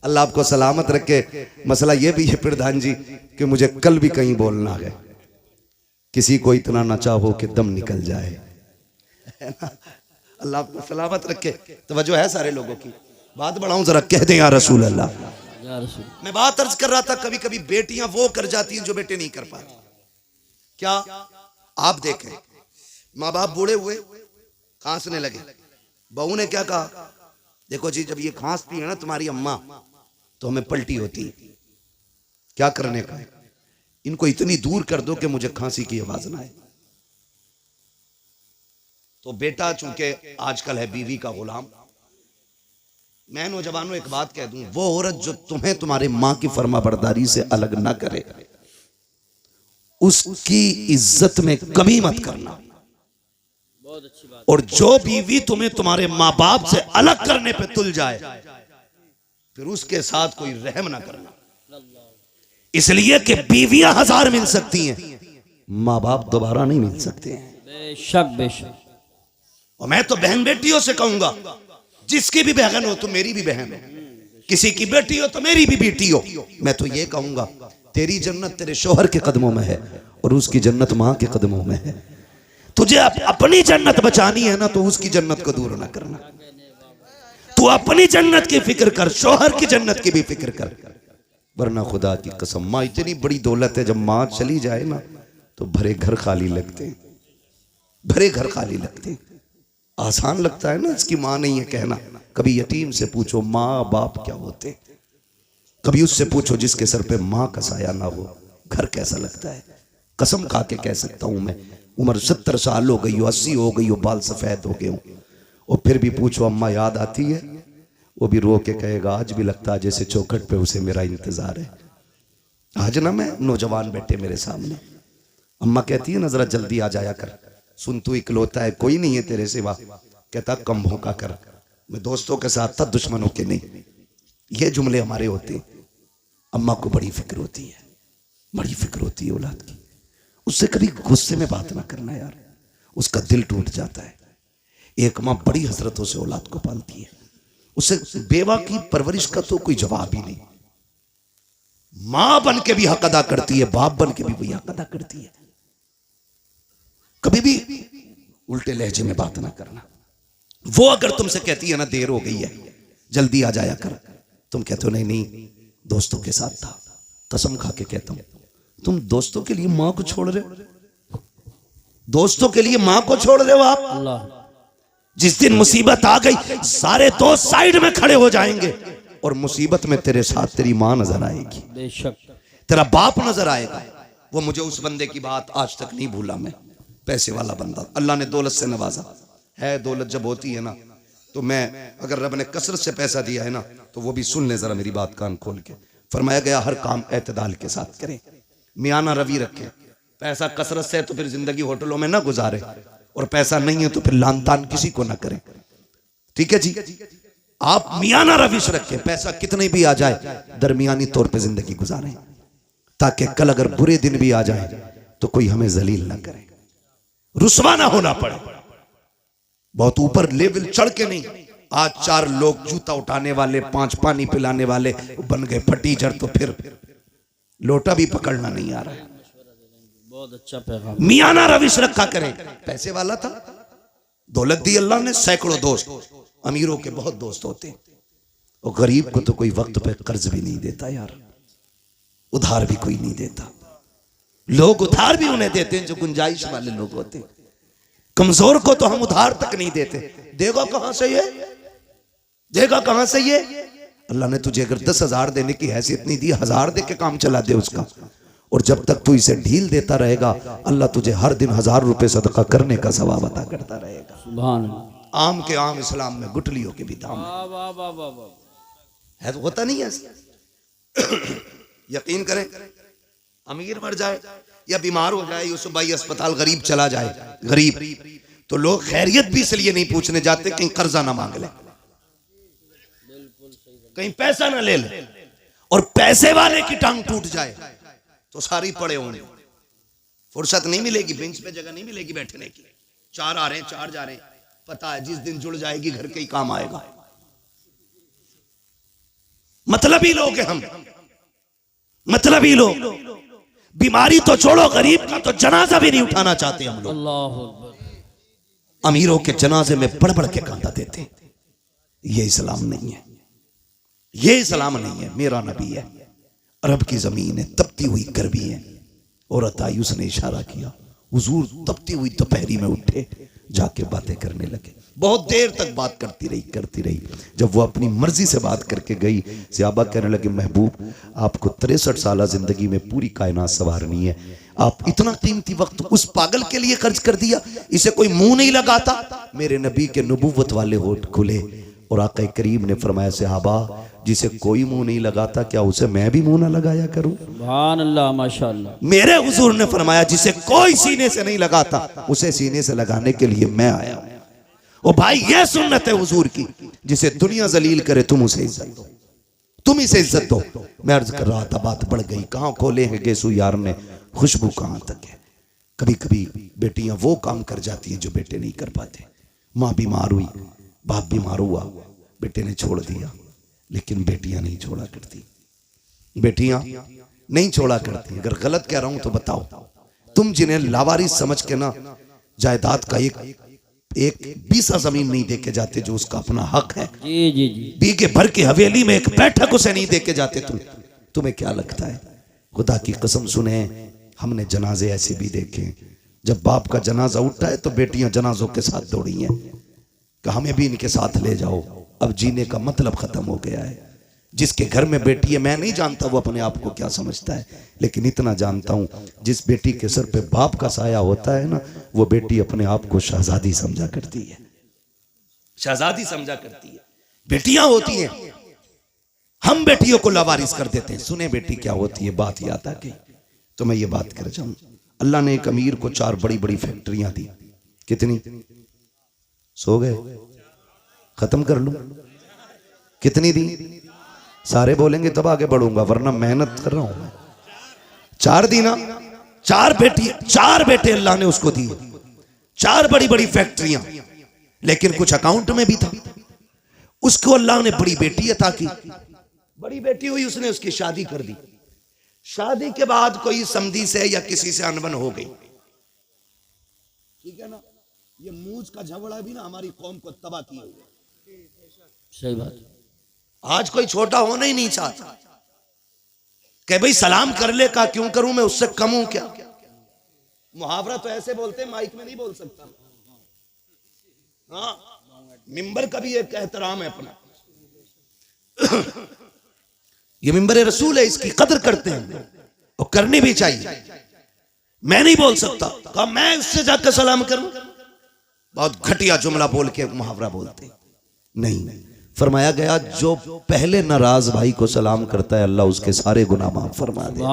अल्लाह आपको सलामत रखे। मसला ये भी है प्रधान जी कि मुझे कल भी कहीं बोलना है, किसी को इतना ना चाहो कि दम निकल जाए, है ना? अल्लाह आपको सलामत रखे। तवज्जो है सारे लोगों की। बात बढ़ाऊं जरा, कह दें या रसूल अल्लाह। या रसूल। मैं बात अर्ज कर रहा था, कभी कभी बेटियां वो कर जाती हैं जो बेटे नहीं कर पाते। क्या आप देखें, माँ बाप बूढ़े हुए, खांसने लगे, बहू ने क्या कहा, देखो जी जब ये खांसती है ना तुम्हारी अम्मा तो हमें पलटी होती है, क्या करने का है, इनको इतनी दूर कर दो कि मुझे खांसी की आवाज ना आए। तो बेटा चूंकि आजकल है बीवी का गुलाम। मैं नौजवानों एक बात कह दूं, वो औरत जो तुम्हें तुम्हारे मां की फर्माबरदारी से अलग ना करे उसकी इज्जत में कमी मत करना। बहुत अच्छी बात। और जो बीवी तुम्हें तुम्हारे माँ बाप से अलग करने पे तुल जाए फिर उसके साथ कोई रहम ना करना, इसलिए कि बीवियां 1000 मिल सकती हैं, माँ बाप दोबारा नहीं मिल सकते हैं। बेशक बेशक। और मैं तो बहन बेटियों से कहूंगा, जिसकी भी बहन हो तो मेरी भी बहन हो, किसी की बेटी हो तो मेरी भी बेटी हो। मैं तो ये कहूंगा तेरी जन्नत तेरे शोहर के कदमों में है और उसकी जन्नत मां के कदमों में है। तुझे अपनी जन्नत बचानी है ना तो उसकी जन्नत को दूर ना करना। तू अपनी जन्नत की फिक्र कर, शोहर की जन्नत की भी फिक्र कर, वरना खुदा की कसम माँ इतनी बड़ी दौलत है, जब माँ चली जाए ना तो भरे घर खाली लगते हैं, भरे घर खाली लगते हैं। आसान लगता है ना इसकी माँ नहीं है कहना। कभी यतीम से पूछो माँ बाप क्या होते, कभी उससे पूछो जिसके सर पे माँ का साया ना हो, घर कैसा लगता है। कसम खा के कह सकता हूं मैं, उम्र 70 साल हो गई हो, 80 हो गई हो, बाल सफेद हो गए हो, और फिर भी पूछो अम्मा याद आती है, वो भी रो के कहेगा आज भी लगता है जैसे चौखट पे उसे मेरा इंतजार है। आज ना मैं नौजवान बैठे मेरे सामने, अम्मा कहती है ना जरा जल्दी आ जाया कर, सुन तू इकलौता है, कोई नहीं है तेरे सिवा। कहता कम भौंका कर, मैं दोस्तों के साथ था दुश्मनों के नहीं। ये जुमले हमारे होते हैं। अम्मा को बड़ी फिक्र होती है, बड़ी फिक्र होती है औलाद की। उससे कभी गुस्से में बात ना करना यार, उसका दिल टूट जाता है। एक माँ बड़ी हसरतों से औलाद को पालती है, उससे बेवा की परवरिश का तो कोई जवाब ही नहीं। मां बन के भी हक अदा करती है, बाप बन के भी वही हक अदा करती है। कभी भी उल्टे लहजे में बात ना करना। वो अगर तुमसे कहती है ना देर हो गई है जल्दी आ जाया कर, तुम कहते हो नहीं नहीं दोस्तों के साथ था। कसम खा के कहता हूं, तुम दोस्तों के लिए मां को छोड़ रहे हो, दोस्तों के लिए मां को छोड़ रहे हो आप। अल्लाह। जिस दिन मुसीबत आ गई सारे दोस्त साइड में खड़े हो जाएंगे और मुसीबत में तेरे साथ तेरी मां नजर आएगी, बेशक तेरा बाप नजर आएगा। वो मुझे उस बंदे की बात आज तक नहीं भूला मैं, पैसे वाला बंदा, अल्लाह ने दौलत से नवाजा है। दौलत जब होती है ना तो मैं, अगर रब ने कसरत से पैसा दिया है ना तो वो भी सुन ले जरा मेरी बात कान खोल के। फरमाया गया हर काम एतदाल के साथ करें, मियाना रवि रखें। पैसा कसरत से है तो फिर जिंदगी होटलों में ना गुजारे, और पैसा नहीं है तो फिर लानतान किसी को ना करें। ठीक है जी, आप मियाना रविश रखें, पैसा कितने भी आ जाए दरमियानी तौर पे जिंदगी गुजारें, ताकि कल अगर बुरे दिन भी आ जाए तो कोई हमें जलील ना करे, रुसवा ना होना पड़े। बहुत ऊपर लेवल चढ़ के नहीं। आज 4 लोग जूता उठाने वाले, 5 पानी पिलाने वाले बन गए फटीचर, तो फिर लोटा भी पकड़ना नहीं आ रहा है। बहुत अच्छा पैगाम। मियाना रविश रखा करें। पैसे वाला था, दौलत दी अल्लाह ने, सैकड़ों दोस्त। अमीरों के बहुत दोस्त होते हैं, और गरीब को तो कोई वक्त पे कर्ज भी नहीं देता यार, उधार भी कोई नहीं देता। लोग उधार भी उन्हें देते हैं जो गुंजाइश वाले लोग होते हैं। कमजोर को तो हम उधार तक नहीं देते। देगा कहां से ये, देगा कहां से ये? अल्लाह ने तुझे अगर 10,000 देने की हैसियत नहीं दी, 1000 दे के काम चला दे उसका। और जब तक तू इसे ढील देता रहेगा, अल्लाह तुझे हर दिन 1000 रुपए सदका करने का सवाब अता करता रहेगा। सुभान अल्लाह। आम के आम इस्लाम में गुटलियों के भी दाम वाह वाह वाह वाह वाह। है, तो होता नहीं है ऐसा। यकीन करें, अमीर मर जाए या बीमार हो जाए, यूसुफ भाई अस्पताल, गरीब चला जाए, गरीब, तो लोग खैरियत भी इसलिए नहीं पूछने जाते कहीं कर्जा ना मांग ले, कहीं पैसा ना ले ले। और पैसे वाले की टांग टूट जाए तो सारी पड़े होंगे, फुर्सत नहीं मिलेगी, बेंच पे जगह नहीं मिलेगी बैठने की। 4 आ रहे हैं, 4 जा रहे हैं, पता है जिस दिन जुड़ जाएगी घर के ही काम आएगा। मतलबी लोग हैं हम, मतलबी लोग। बीमारी तो छोड़ो, गरीब का तो जनाजा भी नहीं उठाना चाहते हम लोग। अल्लाह अकबर। अमीरों के जनाजे में बढ़ बढ़ के कांटा देते हैं। ये इस्लाम नहीं है, ये इस्लाम नहीं है। मेरा नबी है, अरब की जमीन है, तपती हुई गर्मी है। औरत आई, उसने इशारा किया, हुजूर तपती हुई दोपहरी में उठे, जाके बातें करने लगे। बहुत देर तक बात करती रही। जब वो अपनी मर्जी से बात करके गई, सहाबा कहने लगे, महबूब आपको 63 साल जिंदगी में पूरी कायनात संवारनी है, आप इतना कीमती वक्त उस पागल के लिए खर्च कर दिया, इसे कोई मुंह नहीं लगाता। मेरे नबी के नबूवत वाले होठ खुले और आका करीम ने फरमाया, सहाबा जिसे कोई मुंह नहीं लगाता, क्या उसे मैं भी मुंह ना लगाया करूं? सुभान अल्लाह, माशाअल्लाह। मेरे हुजूर ने फरमाया, जिसे कोई सीने से नहीं लगाता, उसे सीने से लगाने के लिए मैं आया हूं। ओ भाई, ये सुन्नत है हुजूर की, जिसे दुनिया जलील करे तुम उसे इज्जत दो, तुम इसे इज्जत दो। मैं अर्ज कर रहा था, बात बढ़ गई। कहां खोले हैं गेसू यार ने, खुशबू कहां तक है। कभी कभी बेटियां वो काम कर जाती हैं जो बेटे नहीं कर पाते। माँ बीमार हुई, बाप बीमार हुआ, बेटे ने छोड़ दिया, लेकिन बेटियां नहीं छोड़ा करती, बेटियां नहीं छोड़ा करती। अगर गलत कह रहा हूं तो बताओ। तुम जिन्हें लावारिस समझ के ना जायदाद का एक बीसा जमीन नहीं देके जाते जो उसका अपना हक है, जी जी जी, बीघे भर की हवेली में एक बैठक उसे नहीं देके जाते, तुम्हें क्या लगता है? खुदा की कसम सुने, हमने जनाजे ऐसे भी देखे, जब बाप का जनाजा उठा है तो बेटियां जनाजों के साथ दौड़ी हैं कि हमें भी इनके साथ ले जाओ। अब जीने का मतलब खत्म हो गया है। जिसके घर में बेटी है, मैं नहीं जानता वो अपने आप को क्या समझता है, लेकिन इतना जानता हूं, जिस बेटी के सर पे बाप का साया होता है ना, वो बेटी अपने आप को शहजादी समझा करती है, शहजादी समझा करती है। बेटियां होती हैं, हम बेटियों को लावारिस कर देते हैं। सुने बेटी क्या होती है, बात याद आ गई तो मैं ये बात कर जाऊं। अल्लाह ने एक अमीर को 4 बड़ी बड़ी फैक्ट्रियां दी। कितनी? सो गए? खत्म कर लूं? कितनी दी? सारे बोलेंगे तब आगे बढ़ूंगा, वरना मेहनत कर रहा हूं मैं। 4 दी ना? 4 बेटे अल्लाह ने उसको दिए, 4 बड़ी बड़ी फैक्ट्रियां, लेकिन कुछ अकाउंट में भी था। उसको अल्लाह ने बड़ी बेटी अता की। बड़ी बेटी हुई, उसने उसकी शादी कर दी। शादी के बाद कोई समधी से या किसी से अनबन हो गई, ठीक है ना? ये मूज का झगड़ा भी ना हमारी कौम को तबाह किए हुए। सही बात। आज कोई छोटा होना ही नहीं चाहता कि भाई सलाम कर ले, का क्यों करूं मैं, उससे कम हूं क्या? मुहावरा तो ऐसे बोलते हैं, माइक में नहीं बोल सकता। हाँ, मिंबर का भी एक एहतराम है अपना। ये मिंबर रसूल है, इसकी कदर करते हैं और करनी भी चाहिए। मैं नहीं बोल सकता, कहा मैं उससे जाकर सलाम करूं। बहुत घटिया जुमला बोल के मुहावरा बोलते नहीं। फरमाया गया, जो पहले नाराज भाई को सलाम करता है, अल्लाह उसके सारे गुनाह माफ फरमा देता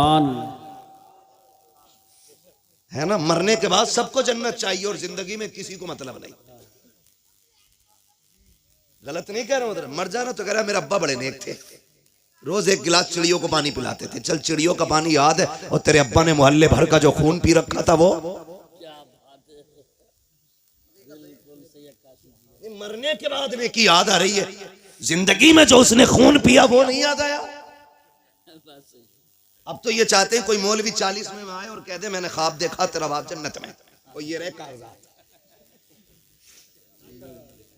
है ना। मरने के बाद सबको जन्नत चाहिए और जिंदगी में किसी को मतलब नहीं। गलत नहीं कह रहा हूं। मर जाना तो कह रहा, मेरे अब्बा बड़े नेक थे, रोज 1 गिलास चिड़ियों को पानी पिलाते थे। चल, चिड़ियों का पानी याद है, और तेरे अब्बा ने मोहल्ले भर का जो खून पी रखा था वो। मरने के बाद नेकी याद आ रही है, जिंदगी में जो उसने खून पिया वो नहीं याद आया। अब तो ये चाहते हैं कोई मौलवी 40 में आए और कह दे मैंने ख्वाब देखा तेरा बाप जन्नत में, और ये रहे कागजात।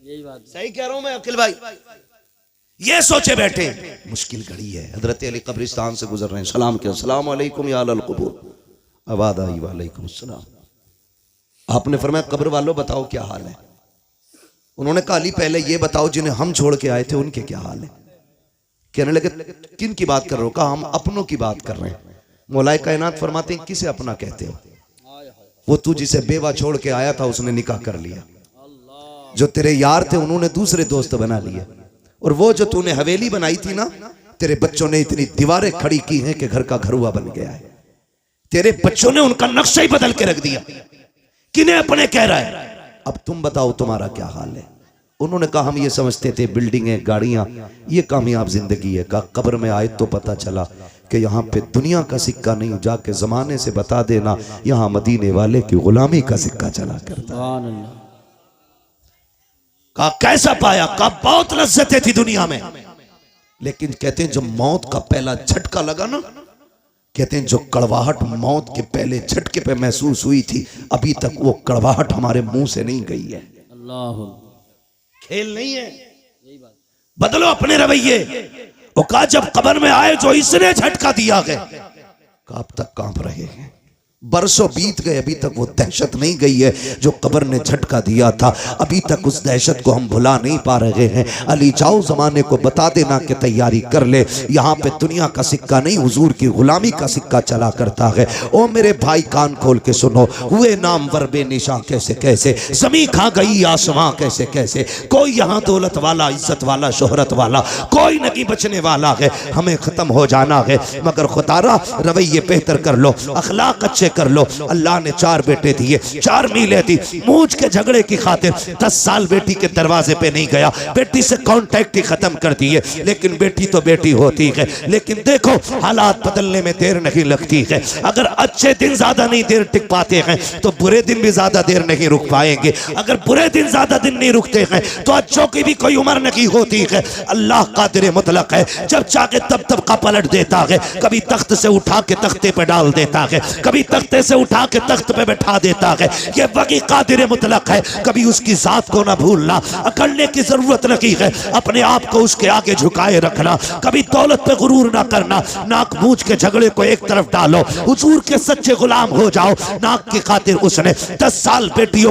यही बात सही कह रहा हूं मैं अखिल भाई, ये सोचे बैठे मुश्किल घड़ी है। हजरत अली कब्रिस्तान से गुजर रहे हैं, सलाम किया, अस्सलाम वालेकुम या अहल क़ुबूर, आवाज़ आई वालेकुम अस्सलाम। आपने फरमाया कब्र वालों बताओ क्या हाल है। उन्होंने कहा अली पहले ये बताओ जिन्हें हम छोड़ के आए थे उनके क्या हाल है। कहने लगे किन की बात कर रहे हो। कहा हम अपनों की बात कर रहे हैं। मौलाए कायनात फरमाते हैं किसे अपना कहते हो। वो तू जिसे बेवा छोड़ के आया था उसने निकाह कर लिया, जो तेरे यार थे उन्होंने दूसरे दोस्त बना लिए, और वो जो तूने हवेली बनाई थी ना, तेरे बच्चों ने इतनी दीवारें खड़ी की हैं कि घर का घरुआ बन गया है। तेरे बच्चों ने उनका नक्शा ही बदल के रख दिया। किन्हें अपने कह रहा है। अब तुम बताओ तुम्हारा क्या हाल है। उन्होंने कहा हम ये समझते थे बिल्डिंगें गाड़ियां ये कामयाब जिंदगी है। कहा कब्र में आए तो पता चला कि यहाँ पे दुनिया का सिक्का नहीं, जाके जमाने से बता देना यहाँ मदीने वाले की गुलामी का सिक्का चला करता। कहा कैसा पाया। कहा बहुत लज्जतें थी दुनिया में, लेकिन कहते हैं जब मौत का पहला झटका लगा ना, कहते हैं जो कड़वाहट मौत के पहले झटके पे महसूस हुई थी, अभी तक वो कड़वाहट हमारे मुंह से नहीं गई है। अल्लाह खेल नहीं है। बदलो अपने रवैये। वो कहा जब कब्र में आए जो इसने झटका दिया गया, कब तक कांप रहे हैं। बरसों बीत गए, अभी तक वो दहशत नहीं गई है जो कब्र ने झटका दिया था। अभी तक उस दहशत को हम भुला नहीं पा रहे हैं। अली जाओ जमाने को बता देना कि तैयारी कर ले, यहाँ पे दुनिया का सिक्का नहीं हुजूर की गुलामी का सिक्का चला करता है। ओ मेरे भाई कान खोल के सुनो, हुए नाम वरबे निशा कैसे कैसे, जमी खा गई आसमां कैसे कैसे। कोई यहाँ दौलत वाला, इज्जत वाला, शोहरत वाला कोई नहीं बचने वाला है। हमें खत्म हो जाना है, मगर खुदारा रवैये बेहतर कर लो, अखलाक अच्छे कर लो। अल्लाह ने 4 बेटे दिए, 4 मीलें दी। मूंछ के झगड़े की खातिर 10 साल बेटी के दरवाजे पे नहीं गया, बेटी से कांटेक्ट ही खत्म कर दिए। लेकिन बेटी तो बेटी होती है। लेकिन देखो हालात बदलने में देर नहीं लगती है। अगर अच्छे दिन ज्यादा नहीं देर टिक पाते हैं तो बुरे दिन भी ज्यादा देर नहीं रुक पाएंगे। अगर बुरे दिन ज्यादा दिन नहीं रुकते हैं तो अच्छों की भी कोई उम्र नहीं होती है। अल्लाह कादिर मुतलक है, जब चाहे तब तबका पलट देता है। कभी तख्त से उठा के तख्ते पे डाल देता है, कभी तख्ते से उठा के तख्त पे बैठा देता है। ये वही कादिर मुतलक है। कभी उसकी जात को ना भूलना, अकड़ने की जरूरत नहीं है। अपने आप को उसके आगे झुकाए रखना, कभी दौलत पे गुरूर ना करना। नाक मूंछ के झगड़े को एक तरफ डालो, हुजूर के सच्चे गुलाम हो जाओ। नाक की खातिर उसने 10 साल बेटी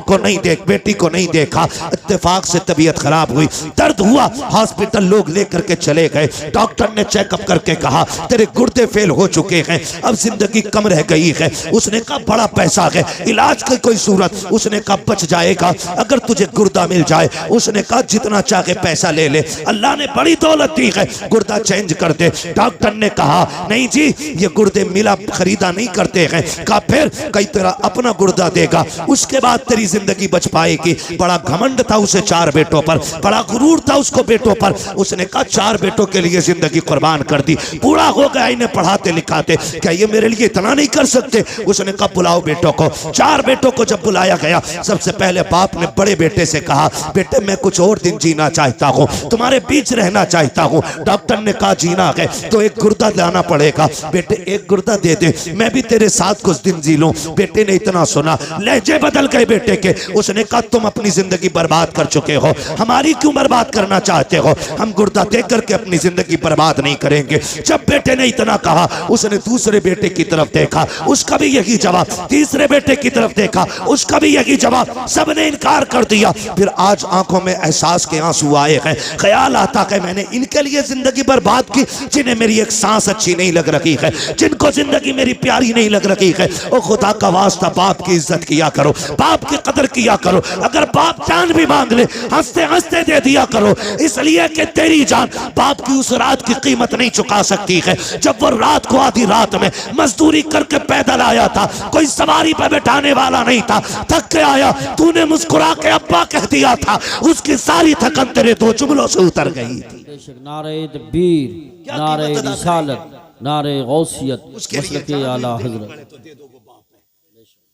को नहीं देखा। इत्तेफाक से तबीयत खराब हुई, दर्द हुआ, हॉस्पिटल लोग लेकर के चले गए। डॉक्टर ने चेकअप करके कहा तेरे गुर्दे फेल हो चुके हैं, अब जिंदगी कम रह गई है। उसने कहा बड़ा पैसा है, इलाज की कोई सूरत। उसने कहा बच जाएगा अगर तुझे गुर्दा मिल जाए। उसने कहा जितना चाहे पैसा ले ले, अल्लाह ने बड़ी दौलत दी है, गुर्दा चेंज कर दे। डॉक्टर ने कहा नहीं जी ये गुर्दे मिला खरीदा नहीं करते हैं। कहा फिर कई तेरा अपना गुर्दा देगा, उसके बाद तेरी जिंदगी बच पाएगी। बड़ा घमंड था उसे 4 बेटों पर, बड़ा गुरूर था उसको बेटों पर। उसने कहा 4 बेटों के लिए जिंदगी कुर्बान कर दी, पूरा हो गया इन्हें पढ़ाते लिखाते, क्या ये मेरे लिए इतना नहीं कर सकते। उसने कहा बुलाओ बेटों को। 4 बेटों को जब बुलाया गया, सबसे पहले बाप ने बड़े बेटे से कहा बेटे मैं कुछ और दिन जीना चाहता हूँ, तुम्हारे बीच रहना चाहता हूँ। डॉक्टर ने कहा जीना है तो एक गुर्दा लाना पड़ेगा। बेटे एक गुर्दा दे दे, मैं भी तेरे साथ कुछ दिन जी लूं। बेटे ने इतना सुना, लहजे बदल गए बेटे के। उसने कहा तुम अपनी जिंदगी बर्बाद कर चुके हो, हमारी क्यों बर्बाद करना चाहते हो। हम गुर्दा दे करके अपनी जिंदगी बर्बाद नहीं करेंगे। जब बेटे ने इतना कहा, उसने दूसरे बेटे की तरफ देखा, उसका भी यही जवाब। तीसरे बेटे की तरफ देखा, उसका भी यही जवाब। सबने इनकार कर दिया। फिर आज आंखों में एहसास के आंसू आए हैं। ख्याल आता है मैंने इनके लिए जिंदगी बर्बाद की जिन्हें मेरी एक सांस अच्छी नहीं लग रही है, जिनको जिंदगी मेरी प्यारी नहीं लग रही है। ओ खुदा का वास्ता बाप की इज्जत किया करो, बाप की कदर किया करो। अगर बाप जान भी मांग ले हंसते हंसते दे दिया करो, इसलिए कि तेरी जान बाप की उस रात की कीमत नहीं चुका सकती है जब वो रात को आधी रात में मजदूरी करके पैदल आया था, कोई सवारी पर बैठाने वाला नहीं था। थक के आया, तूने मुस्कुरा के अब्बा कह दिया था, उसकी सारी थकन तेरे 2 जुमलों से उतर गई थी। नारे तकबीर, नारे रिसालत, नारे गौसियत, मसलके आला हजरत।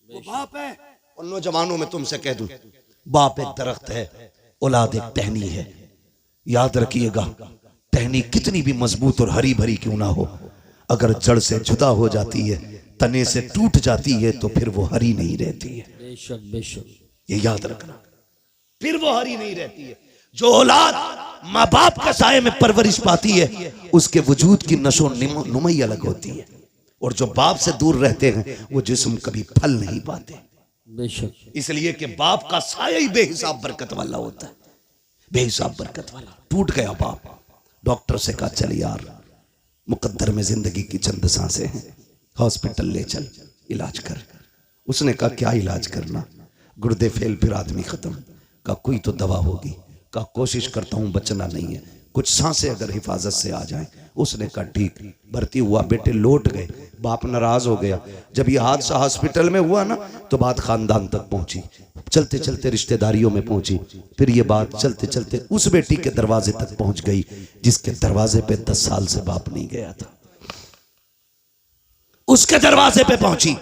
वो बाप है। और नौजवानों में तुमसे कह दूं, बाप एक दरख्त है, औलाद एक टहनी है, याद रखिएगा। टहनी कितनी भी मजबूत और हरी भरी क्यों ना हो, अगर जड़ से जुदा हो जाती है, तने से टूट जाती है, तो फिर वो हरी नहीं रहती है। बेशक बेशक, ये याद रखना, फिर वो हरी नहीं रहती है। जो औलाद माँ बाप के साये में परवरिश पाती है, उसके वजूद की नशो नुमाई अलग होती है। और जो बाप से दूर रहते हैं, वो जिस्म कभी फल नहीं पाते। बेशक, इसलिए कि बाप का साया ही बेहिसाब बरकत वाला होता है, बेहिसाब बरकत वाला। टूट गया बाप, डॉक्टर से कहा चल यार, मुकद्दर में जिंदगी की चंद सांसें हैं, हॉस्पिटल ले चल, इलाज कर। उसने कहा क्या इलाज करना, गुर्दे फेल, फिर आदमी खत्म। कहा कोई तो दवा होगी। कहा कोशिश करता हूं, बचना नहीं है, कुछ सांसें अगर हिफाजत से आ जाएं। उसने कहा ठीक। भर्ती हुआ, बेटे लौट गए। बाप नाराज हो गया। जब यह हादसा हॉस्पिटल में हुआ ना, तो बात खानदान तक पहुंची, चलते चलते रिश्तेदारियों में पहुंची, फिर ये बात चलते चलते उस बेटी के दरवाजे तक पहुंच गई जिसके दरवाजे पे 10 साल से बाप नहीं गया था। उसके दरवाजे पे पहुंची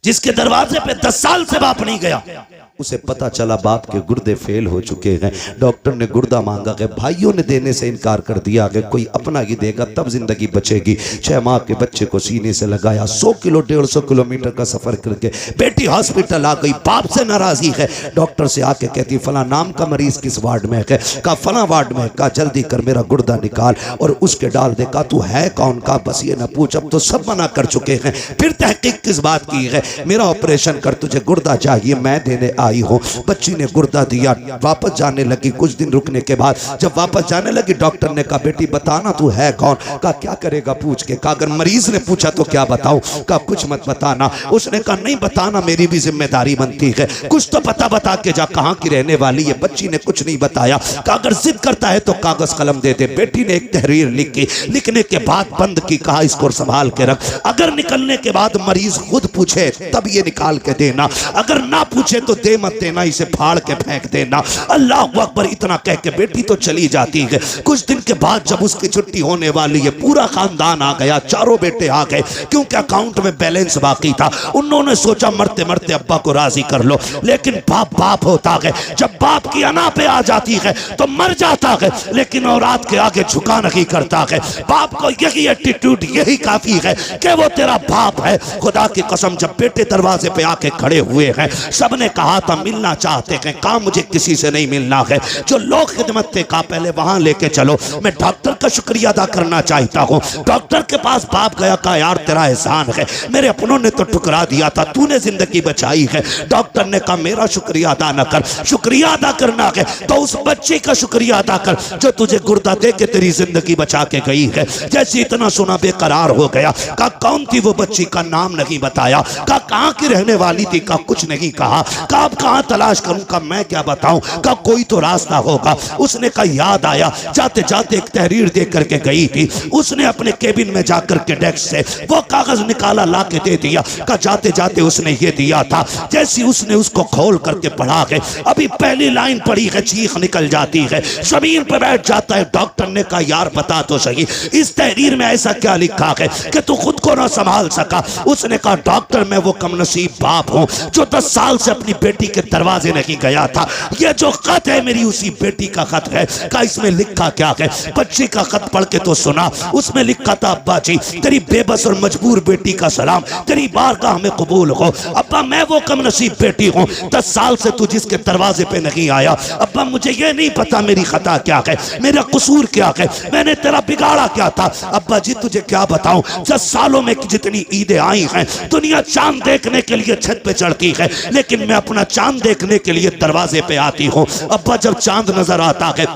जिसके दरवाजे पे 10 साल से बाप नहीं गया। उसे पता चला बाप के गुर्दे फेल हो चुके हैं। डॉक्टर ने गुर्दा मांगा कि भाइयों ने देने से इनकार कर दिया कि कोई अपना ही देगा तब जिंदगी बचेगी। 6 माह के बच्चे को सीने से लगाया, 100 किलो 150 किलोमीटर का सफर करके बेटी हॉस्पिटल आ गई। बाप से नाराजगी है, डॉक्टर से आके कहती फला नाम का मरीज किस वार्ड में है? कहा फला वार्ड में। कहा जल्दी कर मेरा गुर्दा निकाल और उसके डाल दे। कहा तू है कौन? का बस ये ना पूछ, अब तो सब मना कर चुके हैं, फिर तहकीक किस बात की है? मेरा ऑपरेशन कर, तुझे गुर्दा चाहिए, मैं देने आई हूं। बच्ची ने गुर्दा दिया, वापस जाने लगी। कुछ दिन रुकने के बाद जब वापस जाने लगी, डॉक्टर ने कहा बेटी बताना तू है कौन? कहा क्या करेगा पूछ के? कहा अगर मरीज ने पूछा तो क्या बताऊं? कहा कुछ मत बताना। उसने कहा नहीं बताना, मेरी भी जिम्मेदारी बनती है, कुछ तो पता बता के जा, कहां की रहने वाली है? बच्ची ने कुछ नहीं बताया। कहा अगर जिद करता है तो कागज कलम दे दे। बेटी ने एक तहरीर लिखी, लिखने के बाद बंद की, कहा इसको संभाल के रख, अगर निकलने के बाद मरीज खुद पूछे तब ये निकाल के देना, अगर ना पूछे तो दे मत देना, इसे फाड़ के फेंक देना। अल्लाह अकबर। इतना कह के बेटी तो चली जाती है। कुछ दिन के बाद जब उसकी छुट्टी होने वाली है, पूरा खानदान आ गया, चारों बेटे आ गए, क्योंकि अकाउंट में बैलेंस बाकी था। उन्होंने सोचा मरते मरते अब्बा को राजी कर लो, लेकिन बाप बाप होता है, जब बाप की अना पे आ जाती है तो मर जाता है, लेकिन औलाद के आगे झुका नहीं करता है। बाप को यही एटीट्यूड, यही काफी है कि वो तेरा बाप है। खुदा की कसम, जब बेटे दरवाजे पे आके खड़े हुए हैं, सबने कहा था मिलना चाहते हैं, कहा मुझे किसी से नहीं मिलना है। जो लोग खिदमत थे, कहा पहले वहां लेके चलो। मैं डॉक्टर का शुक्रिया अदा करना चाहता हूँ। डॉक्टर के पास बाप गया, कहा यार तेरा एहसान है, मेरे अपनों ने तो ठुकरा दिया था, तूने जिंदगी बचाई है। डॉक्टर ने कहा मेरा शुक्रिया अदा न कर, शुक्रिया अदा करना है तो उस बच्चे का शुक्रिया अदा कर जो तुझे गुर्दा दे के तेरी जिंदगी बचा के गई है। जैसे इतना सुना बेकरार हो गया। कहा कौन थी वो बच्ची? का नाम नहीं बताया। कहा कहाँ की रहने वाली थी? का कुछ नहीं कहा। कहा अब कहाँ तलाश करूं? का मैं क्या बताऊं? का कोई तो रास्ता होगा। उसने कहा याद आया, जाते जाते एक तहरीर दे करके गई थी। उसने अपने केबिन में जाकर के डेस्क से वो कागज निकाला, ला के दे दिया। का जाते जाते उसने ये दिया था। जैसी उसने उसको खोल करके पढ़ा है, अभी पहली लाइन पढ़ी है, चीख निकल जाती है, जमीन पर बैठ जाता है। डॉक्टर ने कहा यार बता तो सही, इस तहरीर में ऐसा क्या लिखा है कि तू खुद को ना संभाल सका? उसने कहा डॉक्टर मैं वो कमनसीब बाप हूं जो 10 साल से अपनी बेटी के दरवाजे नहीं गया था। ये जो खत है मेरी उसी बेटी का खत है। का इसमें लिखा क्या है? बच्ची का खत पढ़ के तो सुना। उसमें लिखा था अब्बा जी तेरी बेबस और मजबूर बेटी का सलाम, तेरी बारगाह में कबूल हो। अब्बा मैं वो कमनसीब बेटी हूँ, 10 साल से तू जिसके दरवाजे पे नहीं आया। अब्बा मुझे ये नहीं पता मेरी खता क्या है, मेरा कसूर क्या है, मैंने तेरा बिगाड़ा क्या था। अब्बा जी तुझे क्या बताऊं, 10 सालों में जितनी ईदें आई हैं, दुनिया चांद देखने के लिए छत पे चढ़ती है, लेकिन मैं अपना चांद देखने के लिए दरवाजे पे आती हूँ। अब्बा जब चांद नजर आता है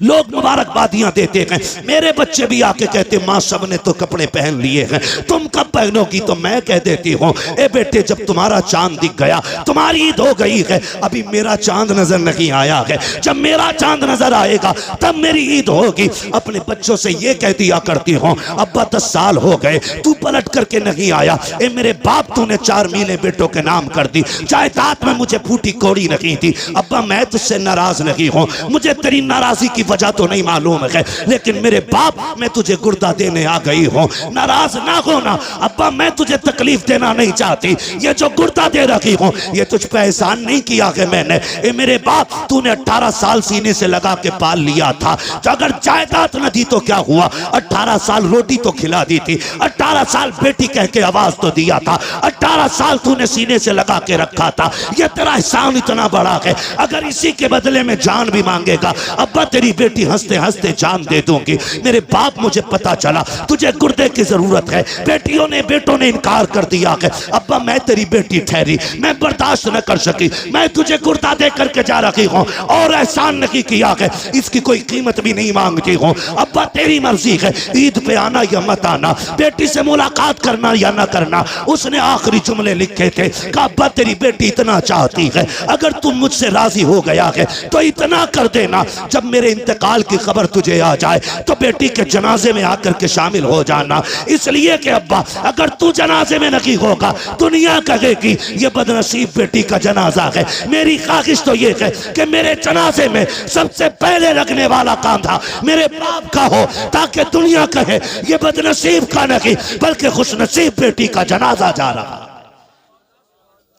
लोग मुबारकबादियां देते हैं, मेरे बच्चे भी आके कहते माँ सबने तो कपड़े पहन लिए हैं, तुम कब पहनोगी? तो मैं कह देती हूँ ए बेटे जब तुम्हारा चांद दिख गया, तुम्हारी ईद हो गई है, अभी मेरा चांद नजर नहीं आया है, जब मेरा चांद नजर आएगा तब मेरी ईद होगी। अपने बच्चों से ये कह दिया करती हूँ अब्बा 10 साल हो गए तू पलट करके नहीं आया, ए मेरे बाप तूने 4 मीलें बेटों के नाम कर दी, जायदाद में मुझे फूटी कौड़ी नहीं थी। अब्बा मैं तुझसे नाराज नहीं हूँ, मुझे तेरी नाराजगी नाराजगी की वजह तो नहीं मालूम है, लेकिन मेरे बाप मैं तुझे गुर्दा देने आ गई हूँ, नाराज ना होना अब्बा, मैं तुझे तकलीफ देना नहीं चाहती। ये जो गुर्दा दे रखी हूँ ये तुझ पे एहसान नहीं किया कि मैंने, ए मेरे बाप तूने 18 साल सीने से लगा के पाल लिया था, तो अगर जायदाद न दी तो क्या हुआ, 18 साल रोटी तो खिला दी थी, 18 साल बेटी कह के आवाज तो दिया था, 18 साल तूने सीने से लगा के रखा था। ये तेरा एहसान इतना बड़ा है, अगर इसी के बदले में जान भी मांगेगा अब्बा तेरी बेटी हंसते हंसते जान दे दूंगी। मेरे बाप मुझे पता चला तुझे गुर्दे की जरूरत है, बेटियों ने बेटों ने इनकार कर दिया है, अब्बा मैं तेरी बेटी ठहरी, मैं बर्दाश्त न कर सकी, मैं तुझे गुर्दा दे करके जा रही हूँ और एहसान नहीं किया है, इसकी कोई कीमत भी नहीं मांगती हूँ। अब्बा तेरी मर्जी है, ईद पे आना या मत आना, बेटी से मुलाकात करना या ना करना। उसने आखिरी जुमले लिखे थे कि अब्बा तेरी बेटी इतना चाहती है, अगर तुम मुझसे राजी हो गया है तो इतना कर देना, जब मेरे इंतकाल की खबर तुझे आ जाए तो बेटी के जनाजे में आकर के शामिल हो जाना, इसलिए कि अब्बा अगर तू जनाजे में नहीं होगा दुनिया कहेगी ये बदनसीब बेटी का जनाजा है। मेरी ख्वाहिश तो ये है कि मेरे जनाजे में सबसे पहले लगने वाला कांधा मेरे बाप का हो, ताकि दुनिया कहे ये बदनसीब का नहीं बल्कि खुशनसीब बेटी का जनाजा जा रहा।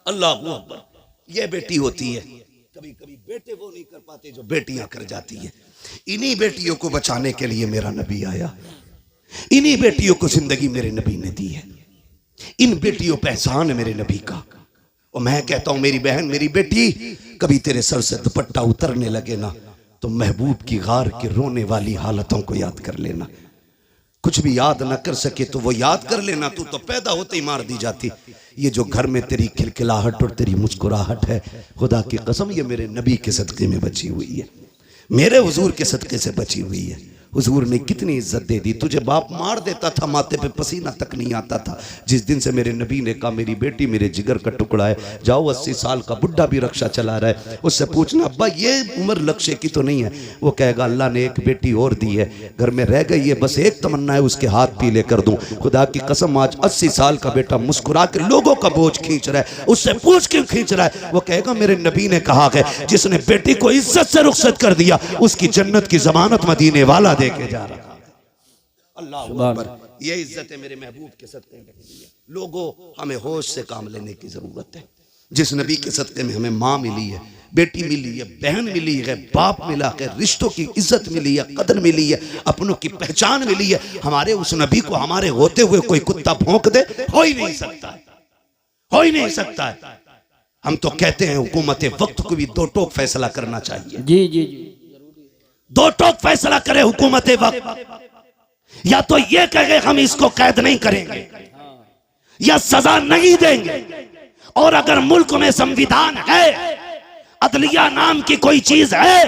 अल्लाह अकबर। ये बेटी होती है, कभी कभी बेटे वो नहीं कर पाते जो बेटियां कर जाती है। इन्हीं बेटियों को बचाने के लिए मेरा नबी आया, इन्हीं बेटियों को जिंदगी मेरे नबी ने दी है, इन बेटियों पे एहसान है मेरे नबी का। और मैं कहता हूं मेरी बहन मेरी बेटी, कभी तेरे सर से दुपट्टा उतरने लगे ना तो महबूब की गार की रोने वाली हालतों को याद कर लेना। कुछ भी याद ना कर सके तो वो याद कर लेना, तू तो पैदा होते ही मार दी जाती। ये जो घर में तेरी खिलखिलाहट और तेरी मुस्कुराहट है, खुदा की कसम ये मेरे नबी के सदके में बची हुई है, मेरे हुजूर के सदके से बची हुई है। हुजूर ने कितनी इज्जत दे दी, तुझे बाप मार देता था माथे पे पसीना तक नहीं आता था। जिस दिन से मेरे नबी ने कहा मेरी बेटी मेरे जिगर का टुकड़ा है, जाओ 80 साल का बुढ़ा भी रक्षा चला रहा है उससे पूछना अब्बा ये उम्र लक्ष्य की तो नहीं है, वो कहेगा अल्लाह ने एक बेटी और दी है, घर में रह गई है, बस एक तमन्ना है उसके हाथ पीले कर दूं। खुदा की कसम आज 80 साल का बेटा मुस्कुरा के लोगों का बोझ खींच रहा है, उससे पूछ क्यों खींच रहा है? वो कहेगा मेरे नबी ने कहा है जिसने बेटी को इज्जत से रुखसत कर दिया उसकी जन्नत की जमानत मदीने वाला देके जा रहा। अल्लाह अकबर। ये इज्जत है मेरे महबूब के सदके में। लोगों हमें होश से काम लेने की जरूरत है। जिस नबी के सदके में हमें माँ मिली है, बेटी मिली है, बहन मिली है, बाप मिला है, रिश्तों की इज्जत मिली है, कदर मिली है, अपनों की पहचान मिली है, हमारे उस नबी को हमारे होते हुए कोई कुत्ता भौंक दे हो ही नहीं सकता है, हो ही नहीं सकता है। हम तो कहते हैं हुकूमत वक्त को भी दो टोक फैसला करना चाहिए। जी जी जी, दो टोक फैसला करे हुकूमत वक्त, या तो ये कहे हम इसको कैद नहीं करेंगे या सजा नहीं देंगे, और अगर मुल्क में संविधान है, अदलिया नाम की कोई चीज है,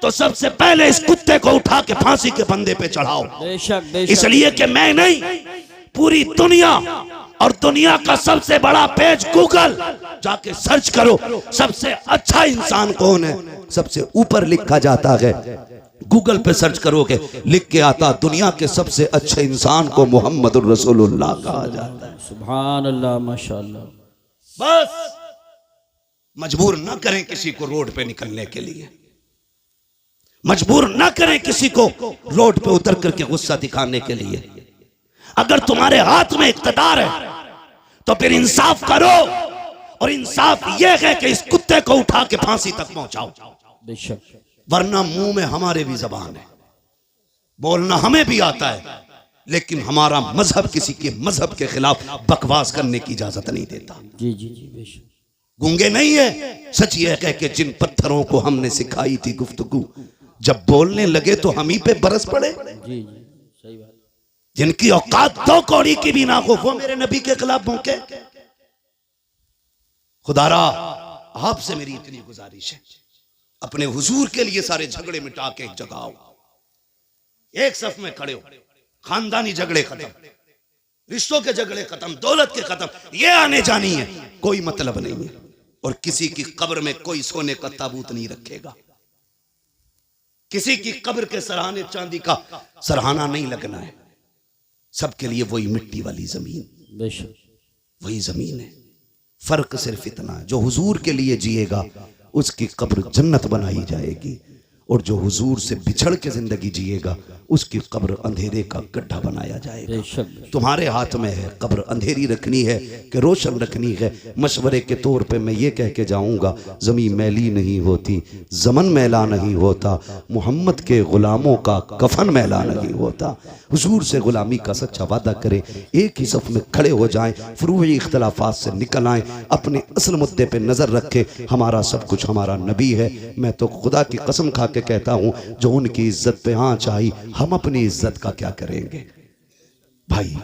तो सबसे पहले इस कुत्ते को उठा के फांसी के फंदे पे चढ़ाओ। बेशक बेशक। इसलिए कि मैं नहीं, पूरी दुनिया, और दुनिया का सबसे बड़ा पेज गूगल, जाके सर्च करो सबसे अच्छा इंसान कौन है, सबसे ऊपर लिखा जाता है, गूगल पे सर्च करोगे लिख के आता दुनिया के सबसे अच्छे इंसान को मोहम्मदुर रसूलुल्लाह कहा जाता है। सुभान अल्लाह माशाअल्लाह। बस मजबूर ना करें किसी को रोड पे निकलने के लिए, मजबूर ना करें किसी को रोड पे उतर करके गुस्सा दिखाने के लिए। अगर तुम्हारे हाथ में इख्तियार है तो फिर इंसाफ करो, और इंसाफ यह है कि इस कुत्ते को उठा के फांसी तक पहुंचाओ। बेशक। वरना मुंह में हमारे भी जबान है, बोलना हमें भी आता है, लेकिन हमारा मजहब किसी के मजहब के खिलाफ बकवास करने की इजाजत नहीं देता। जी जी जी बेशक। गूंगे नहीं है, सच ये है कि जिन पत्थरों को हमने सिखाई थी गुफ्तगू, जब बोलने लगे तो हम ही पे बरस पड़े। जी जी सही बात। जिनकी औकात दो कौड़ी की भी ना हो वो मेरे नबी के खिलाफ भौंके। खुदारा आपसे मेरी इतनी गुजारिश है, अपने हुजूर के लिए सारे झगड़े मिटा के एक जगह आओ, एक सफ में खड़े हो, खानदानी झगड़े खत्म, रिश्तों के झगड़े खत्म, दौलत के खत्म, ये आने जानी है, कोई मतलब नहीं है। और किसी की कब्र में कोई सोने का ताबूत नहीं रखेगा, किसी की कब्र के सरहाने चांदी का सरहाना नहीं लगना है। सबके लिए वही मिट्टी वाली जमीन, बेशक वही जमीन है। फर्क सिर्फ इतना, जो हुजूर के लिए जिएगा उसकी कब्र जन्नत बनाई जाएगी, और जो हुजूर से बिछड़ के जिंदगी जिएगा उसकी कब्र अंधेरे का गड्ढा बनाया जाएगा। बेशक तुम्हारे हाथ में है कब्र अंधेरी रखनी है कि रोशन रखनी है। मशवरे के तौर पे मैं ये कह के जाऊंगा, ज़मीन मैली नहीं होती, ज़मन मैला नहीं होता, मोहम्मद के गुलामों का कफन मैला नहीं होता। हुजूर से गुलामी का सच्चा वादा करें, एक ही सफ में खड़े हो जाएं, फुरूई इख्तलाफात से निकल आएं, अपने असल मुद्दे पे नज़र रखें। हमारा सब कुछ हमारा नबी है। मैं तो खुदा की कसम खा के कहता हूँ, जो उनकी इज्जत पे आँच आई, हम अपनी इज्जत का क्या करेंगे भाई?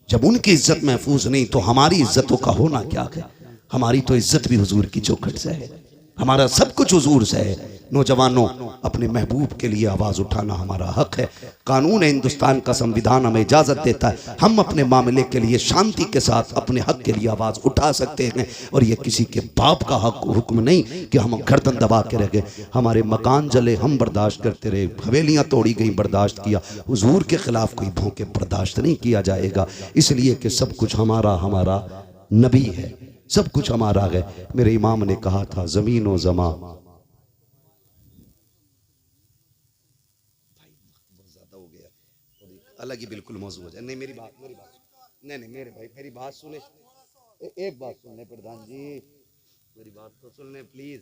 जब उनकी इज्जत महफूज नहीं तो हमारी इज्जतों का होना क्या है? हमारी तो इज्जत भी हुजूर की चौखट से है, हमारा सब कुछ हुजूर से है। नौजवानों, अपने महबूब के लिए आवाज़ उठाना हमारा हक है। कानून हिंदुस्तान का संविधान हमें इजाज़त देता है, हम अपने मामले के लिए शांति के साथ अपने हक के लिए आवाज़ उठा सकते हैं। और ये किसी के बाप का हक हुक्म नहीं कि हम गर्दन दबा के रह गए। हमारे मकान जले हम बर्दाश्त करते रहे, हवेलियाँ तोड़ी गई बर्दाश्त किया। हुजूर के खिलाफ कोई भौंके बर्दाश्त नहीं किया जाएगा, इसलिए कि सब कुछ हमारा हमारा नबी है, सब कुछ हमारा है। मेरे इमाम ने कहा था, ज़मीन व ज़मा अलग ही बिल्कुल मौजूद हो जाए। नहीं मेरी बात नहीं मेरे भाई मेरी बात सुने, एक बात सुनने प्रधान जी, मेरी बात तो सुनने प्लीज,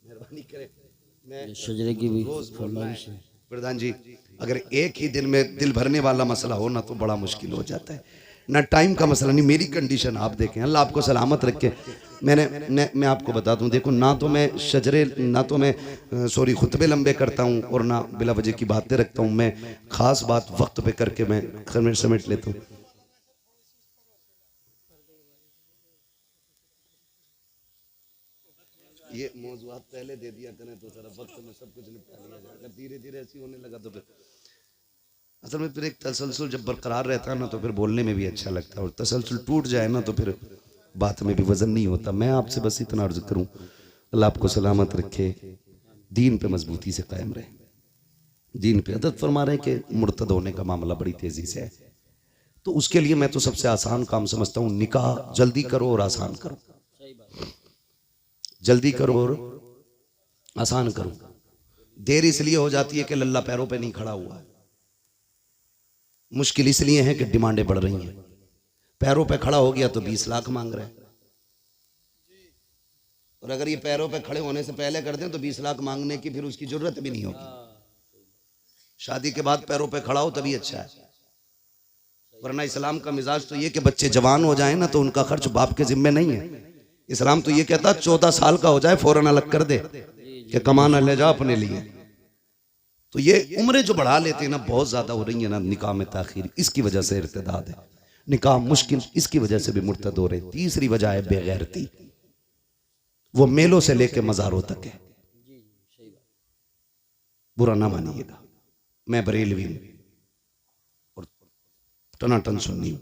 मेहरबानी करें। मैं शजरे की भी रोज प्रधान जी, अगर एक ही दिन में दिल भरने वाला मसला हो ना तो बड़ा मुश्किल हो जाता है ना। टाइम का मसला नहीं, मेरी कंडीशन आप देखें, अल्लाह आपको सलामत रखे। मैं आपको बता दूं, देखो ना तो मैं शजरे, ना तो मैं खुतबे लंबे करता हूं और ना बिला वजह की बातें रखता हूं। मैं खास बात वक्त पे करके मैं समेट लेता हूं। ये मौजूद पहले दे दिया करें तो सारा वक्त में सब कुछ निपटा लिया जाए। अगर धीरे धीरे ऐसी होने लगा तो फिर असल में फिर एक तसलसल जब बरकरार रहता है ना तो फिर बोलने में भी अच्छा लगता है, और तसलसल टूट जाए ना तो फिर बात में भी वजन नहीं होता। मैं आपसे बस इतना अर्ज करूं, अल्लाह आपको सलामत रखे, दीन पे मजबूती से कायम रहे। दीन पे अदद फरमा रहे कि मुर्तद होने का मामला बड़ी तेजी से है, तो उसके लिए मैं तो सबसे आसान काम समझता हूँ, निकाह जल्दी करो और आसान करो, जल्दी करो और आसान करो। देर इसलिए हो जाती है कि लल्ला पैरों पे नहीं खड़ा हुआ है, मुश्किल इसलिए है कि डिमांडें बढ़ रही हैं। पैरों पे खड़ा हो गया तो 20 लाख मांग रहे हैं, और अगर ये पैरों पे खड़े होने से पहले कर दें तो 20 लाख मांगने की फिर उसकी जरूरत भी नहीं होगी। शादी के बाद पैरों पे खड़ा हो तभी अच्छा है, वरना इस्लाम का मिजाज तो ये कि बच्चे जवान हो जाए ना तो उनका खर्च बाप के जिम्मे नहीं है। इस्लाम तो ये कहता 14 साल का हो जाए फौरन अलग कर दे कि कमाना ले जा अपने लिए। तो ये उम्रें जो बढ़ा लेते हैं ना, बहुत ज्यादा हो रही है ना निकाह में ताखीर, इसकी वजह से इर्तिदाद है। निकाह मुश्किल इसकी वजह से भी मुर्तद हो रहे। तीसरी वजह है बेगैरती, वो मेलों से लेके मज़ारों तक है। बुरा ना मानिएगा, मैं बरेलवी हूं और टनाटन सुन्नी हूं,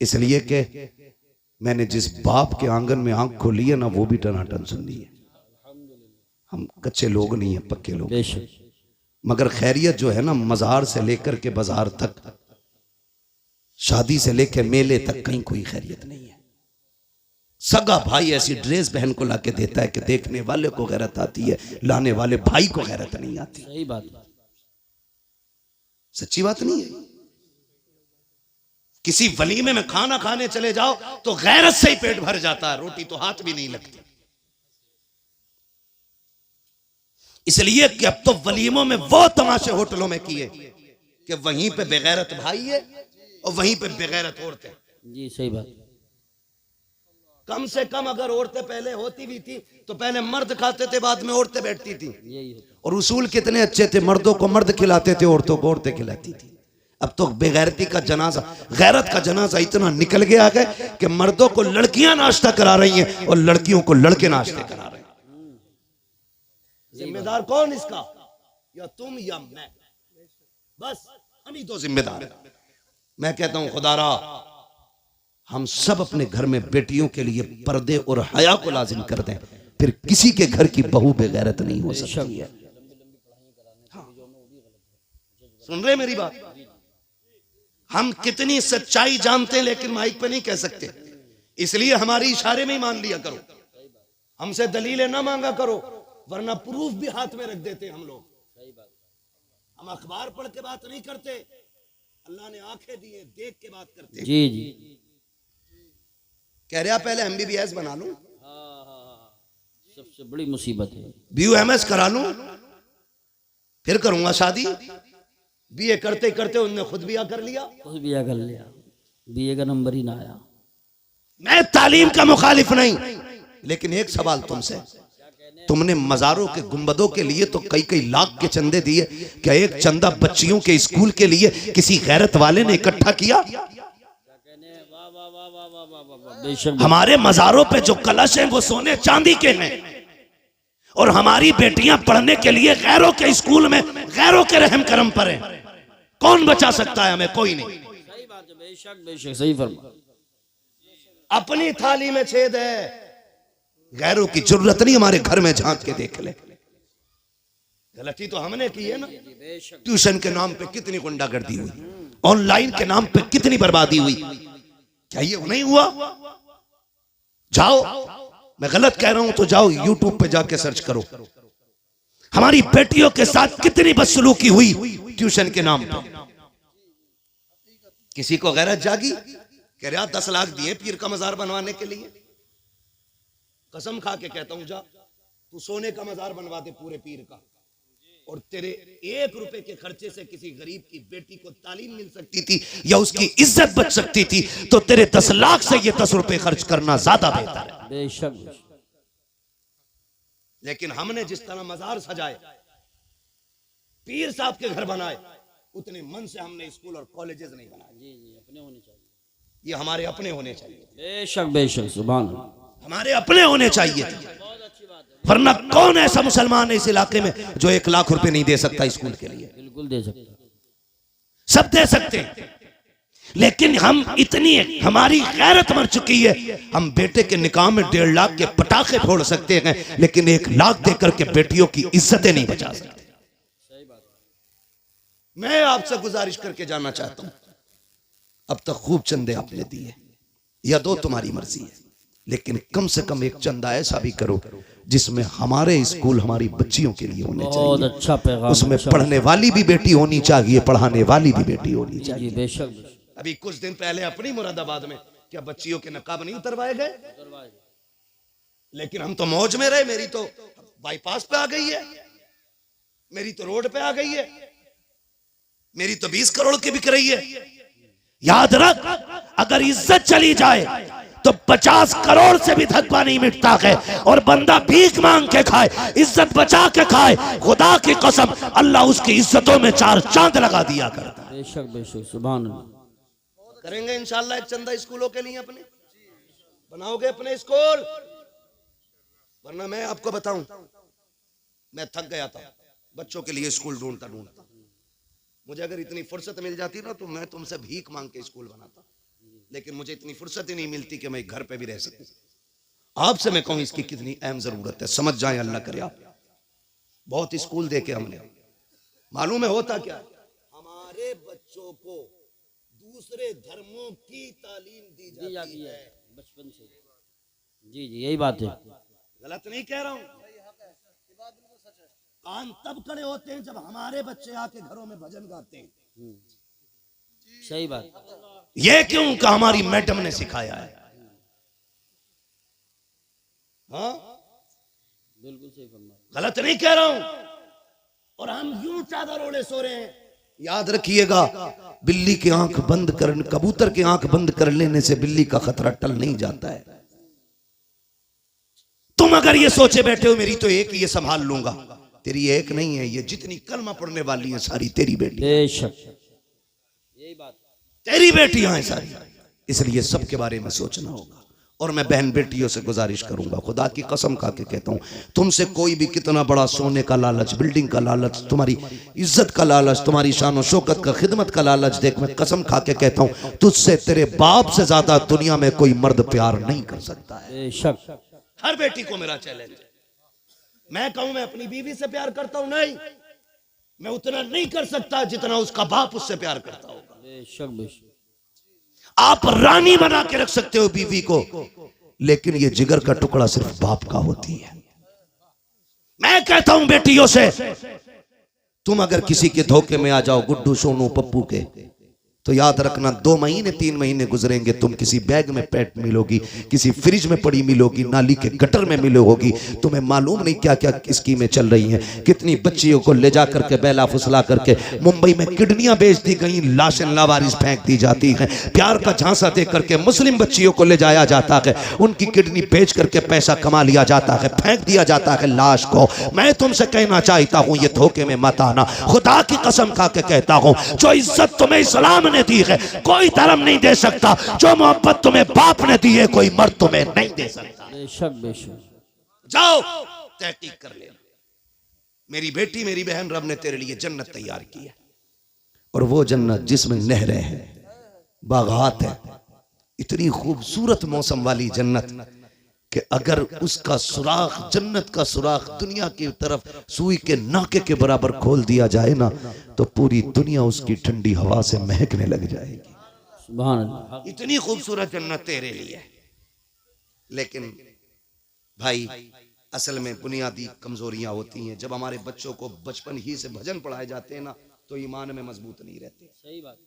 इसलिए कि मैंने जिस बाप के आंगन में आंख खोली है ना वो भी टनाटन सुन्नी है। हम कच्चे लोग नहीं है, पक्के लोग, मगर खैरियत जो है ना, मज़ार से लेकर के बाजार तक, शादी से लेकर मेले तक, कहीं कोई खैरियत नहीं है। सगा भाई ऐसी ड्रेस बहन को लाके देता है कि देखने वाले को गैरत आती है, लाने वाले भाई को गैरत नहीं आती। सही बात, सच्ची बात नहीं है। किसी वलीमे में खाना खाने चले जाओ तो गैरत से ही पेट भर जाता है, रोटी तो हाथ भी नहीं लगती। इसलिए कि अब तो वलीमों में वो तमाशे होटलों में किए कि वहीं पे बेगैरत भाई है और वहीं पे बेगैरत औरतें। जी सही बात। कम से कम अगर औरतें पहले होती भी थी तो पहले मर्द खाते थे, बाद में औरतें बैठती थी। और उसूल कितने अच्छे थे, मर्दों को मर्द खिलाते थे, औरतों को औरतें खिलाती थी। अब तो बेगैरती का जनाजा, गैरत का जनाजा इतना निकल गया है कि मर्दों को लड़कियां नाश्ता करा रही हैं और लड़कियों को लड़के नाश्ते करा रहे हैं। जिम्मेदार कौन इसका? या तुम या मैं, बस हम ही तो जिम्मेदार हैं। मैं कहता हूं खुदारा, हम सब अपने घर में बेटियों के लिए पर्दे और हया को लाजिम कर दें, फिर किसी के घर की बहू बेगैरत नहीं हो सकती है। हाँ। सुन रहे मेरी बात? हम कितनी सच्चाई जानते हैं लेकिन माइक पे नहीं कह सकते, इसलिए हमारी इशारे में ही मान लिया करो, हमसे दलीलें ना मांगा करो। वरना प्रूफ भी हाथ में रख देते हम लोग। हम अखबार पढ़ के बात नहीं करते, अल्लाह ने आंखें दी है, देख के बात करते हैं। जी जी कह रहा पहले MBBS बना लूं, सबसे बड़ी मुसीबत है। BUMS करा लूं, फिर करूंगा शादी। BA करते करते उनने खुद BA कर लिया। खुद BA कर लिया, BA का नंबर ही ना आया। मैं तालीम का मुखालिफ नहीं, लेकिन एक सवाल तुमसे, तुमने मजारों के गुंबदों के लिए तो कई कई लाख के चंदे दिए, क्या एक चंदा बच्चियों के स्कूल के लिए किसी गैरत वाले ने इकट्ठा किया? बेशक हमारे मजारों पे जो कलश हैं वो सोने चांदी के हैं, और हमारी बेटियां पढ़ने के लिए गैरों के स्कूल में गैरों के रहम करम पर हैं। कौन बचा सकता है हमें? कोई नहीं। सही बात है, बेशक बेशक सही फरमा। अपनी थाली में छेद है, गैरों की जरूरत नहीं हमारे घर में झांक के देख ले। गलती तो हमने की है ना। ट्यूशन के नाम पे कितनी गुंडागर्दी हुई, ऑनलाइन के नाम पे कितनी बर्बादी हुई, क्या ये नहीं हुआ? जाओ, मैं गलत कह रहा हूं तो जाओ YouTube पे जाके सर्च करो। हमारी बेटियों के साथ कितनी बदसलूकी हुई ट्यूशन के नाम पे। किसी को गैरत जागी, कह रहा 10 लाख दिए पीर का मजार बनवाने के लिए। कसम खा के कहता हूं, जा तू सोने का मजार बनवा दे पूरे पीर का, और तेरे 1 रुपए के खर्चे से किसी गरीब की बेटी को तालीम मिल सकती थी या उसकी इज्जत बच सकती थी, तो तेरे 10 लाख से ये 10 रुपए खर्च करना ज्यादा बेहतर है। बेशक। लेकिन हमने जिस तरह मजार सजाए, पीर साहब के घर बनाए, उतने मन से हमने स्कूल और कॉलेजेस नहीं बनाए। जी जी, अपने होने चाहिए, ये हमारे अपने होने चाहिए। बेशक बेशक, सुभान अल्लाह, हमारे अपने होने चाहिए। वरना कौन ऐसा मुसलमान है इस इलाके में जो 1 लाख रुपए नहीं दे सकता स्कूल के लिए? बिल्कुल दे सकता, सब दे सकते हैं, लेकिन हम इतनी हमारी गैरत मर चुकी है, हम बेटे के निकाह में 1.5 लाख के पटाखे फोड़ सकते हैं, लेकिन 1 लाख देकर के बेटियों की इज्जतें नहीं बचा सकते। मैं आपसे गुजारिश करके जानना चाहता हूं, अब तक खूब चंदे आपने दिए या दो, तुम्हारी मर्जी है, लेकिन कम से कम एक चंदा ऐसा भी करो जिसमें हमारे स्कूल हमारी बच्चियों के लिए होने बहुत चाहिए। अच्छा पैगाम, उसमें पढ़ने वाली भी बेटी होनी चाहिए, पढ़ाने वाली भी बेटी होनी जी चाहिए। बेशक बेशक। अभी कुछ दिन पहले अपनी मुरादाबाद में क्या बच्चियों के नकाब नहीं उतरवाए गए? लेकिन हम तो मौज में रहे। मेरी तो बाईपास पे आ गई है, मेरी तो रोड पे आ गई है, मेरी तो 20 करोड़ की बिक रही है। याद रख, अगर इज्जत चली जाए तो 50 करोड़ से भी धब्बा नहीं मिटता है, और बंदा भीख मांग के खाए, इज्जत बचा के खाए, खुदा की कसम अल्लाह उसकी इज्जतों में 4 चांद लगा दिया करता है। बेशक बेशक, सुभान अल्लाह। करेंगे इंशाल्लाह एक चंदा स्कूलों के लिए, अपने बनाओगे अपने स्कूल। वरना मैं आपको बताऊं, मैं थक गया था बच्चों के लिए स्कूल ढूंढता ढूंढता। मुझे अगर इतनी फुर्सत मिल जाती ना तो मैं तुमसे भीख मांग के स्कूल बनाता, लेकिन मुझे इतनी फुर्सत ही नहीं मिलती कि मैं घर पे भी रह सकूं। आपसे मैं कहूं इसकी कितनी अहम जरूरत है, समझ जाएं, अल्लाह करे आप। बहुत स्कूल देखे हमने, मालूम है होता क्या है, हमारे बच्चों को दूसरे धर्मों की तालीम दी जाती है बचपन से। जी जी, यही बात है, गलत नहीं कह रहा हूं। कान तब खड़े होते हैं जब हमारे बच्चे आके घरों में भजन गाते हैं। सही बात। ये क्यों कि हमारी मैडम ने सिखाया है। हाँ, बिल्कुल सही फरमा, गलत नहीं कह रहा हूं। और हम यूं चादर ओढ़े सो रहे हैं। याद रखिएगा, बिल्ली की आंख बंद कर, कबूतर की आंख बंद कर लेने से बिल्ली का खतरा टल नहीं जाता है। तुम अगर ये सोचे बैठे हो मेरी तो एक ही ये संभाल लूंगा, तेरी एक नहीं है, ये जितनी कलमा पढ़ने वाली हैं सारी तेरी बेटी, बेशक यही बात, तेरी बेटियां हैं सारी। इसलिए सबके बारे में सोचना होगा। और मैं बहन बेटियों से गुजारिश करूंगा, खुदा की कसम खा के कहता हूं, तुमसे कोई भी कितना बड़ा सोने का लालच, बिल्डिंग का लालच, तुम्हारी इज्जत का लालच, तुम्हारी शान और शौकत का, खिदमत का लालच देख, मैं कसम खा के कहता हूं तुझसे तेरे बाप से ज्यादा दुनिया में कोई मर्द प्यार नहीं कर सकता है। बेशक। हर बेटी को मेरा चैलेंज है। मैं कहूं मैं अपनी बीवी से प्यार करता हूं, नहीं, मैं उतना नहीं कर सकता जितना उसका बाप उससे प्यार करता होगा। बेशक बेशक। आप रानी बना के रख सकते हो बीवी को, लेकिन ये जिगर का टुकड़ा सिर्फ बाप का होती है। मैं कहता हूं बेटियों से, तुम अगर किसी के धोखे में आ जाओ, गुड्डू सोनू पप्पू के, तो याद रखना 2 महीने 3 महीने गुजरेंगे, तुम किसी बैग में पैट मिलोगी, किसी फ्रिज में पड़ी मिलोगी, नाली के गटर में मिलोगी। तुम्हें मालूम नहीं क्या क्या स्कीमें चल रही हैं। कितनी बच्चियों को ले जा करके बेला फुसला करके मुंबई में किडनियां बेच दी गई, लाशें लावारिस फेंक दी जाती हैं। प्यार का झांसा दे करके मुस्लिम बच्चियों को ले जाया जाता है, उनकी किडनी बेच करके पैसा कमा लिया जाता है, फेंक दिया जाता है लाश को। मैं तुमसे कहना चाहता हूं, ये धोखे में मत आना। खुदा की कसम खा के कहता हूं, जो इज्जत तुम्हें इस्लाम ने दी है कोई धर्म नहीं दे सकता, जो मोहब्बत तुम्हें बाप ने दी है कोई मर्द तुम्हें नहीं दे सकता। बेशक बेशक। जाओ तहकीक कर ले। मेरी बेटी मेरी बहन, रब ने तेरे लिए जन्नत तैयार की है, और वो जन्नत जिसमें नहरें हैं, बागात है, इतनी खूबसूरत मौसम वाली जन्नत कि अगर उसका सुराख, जन्नत का सुराख दुनिया की तरफ सुई के नाके के बराबर खोल दिया जाए ना, तो पूरी दुनिया उसकी ठंडी हवा से महकने लग जाएगी। सुभान अल्लाह। इतनी खूबसूरत जन्नत तेरे लिए। लेकिन भाई असल में बुनियादी कमजोरियां होती हैं। जब हमारे बच्चों को बचपन ही से भजन पढ़ाए जाते हैं ना, तो ईमान में मजबूत नहीं रहते। सही बात।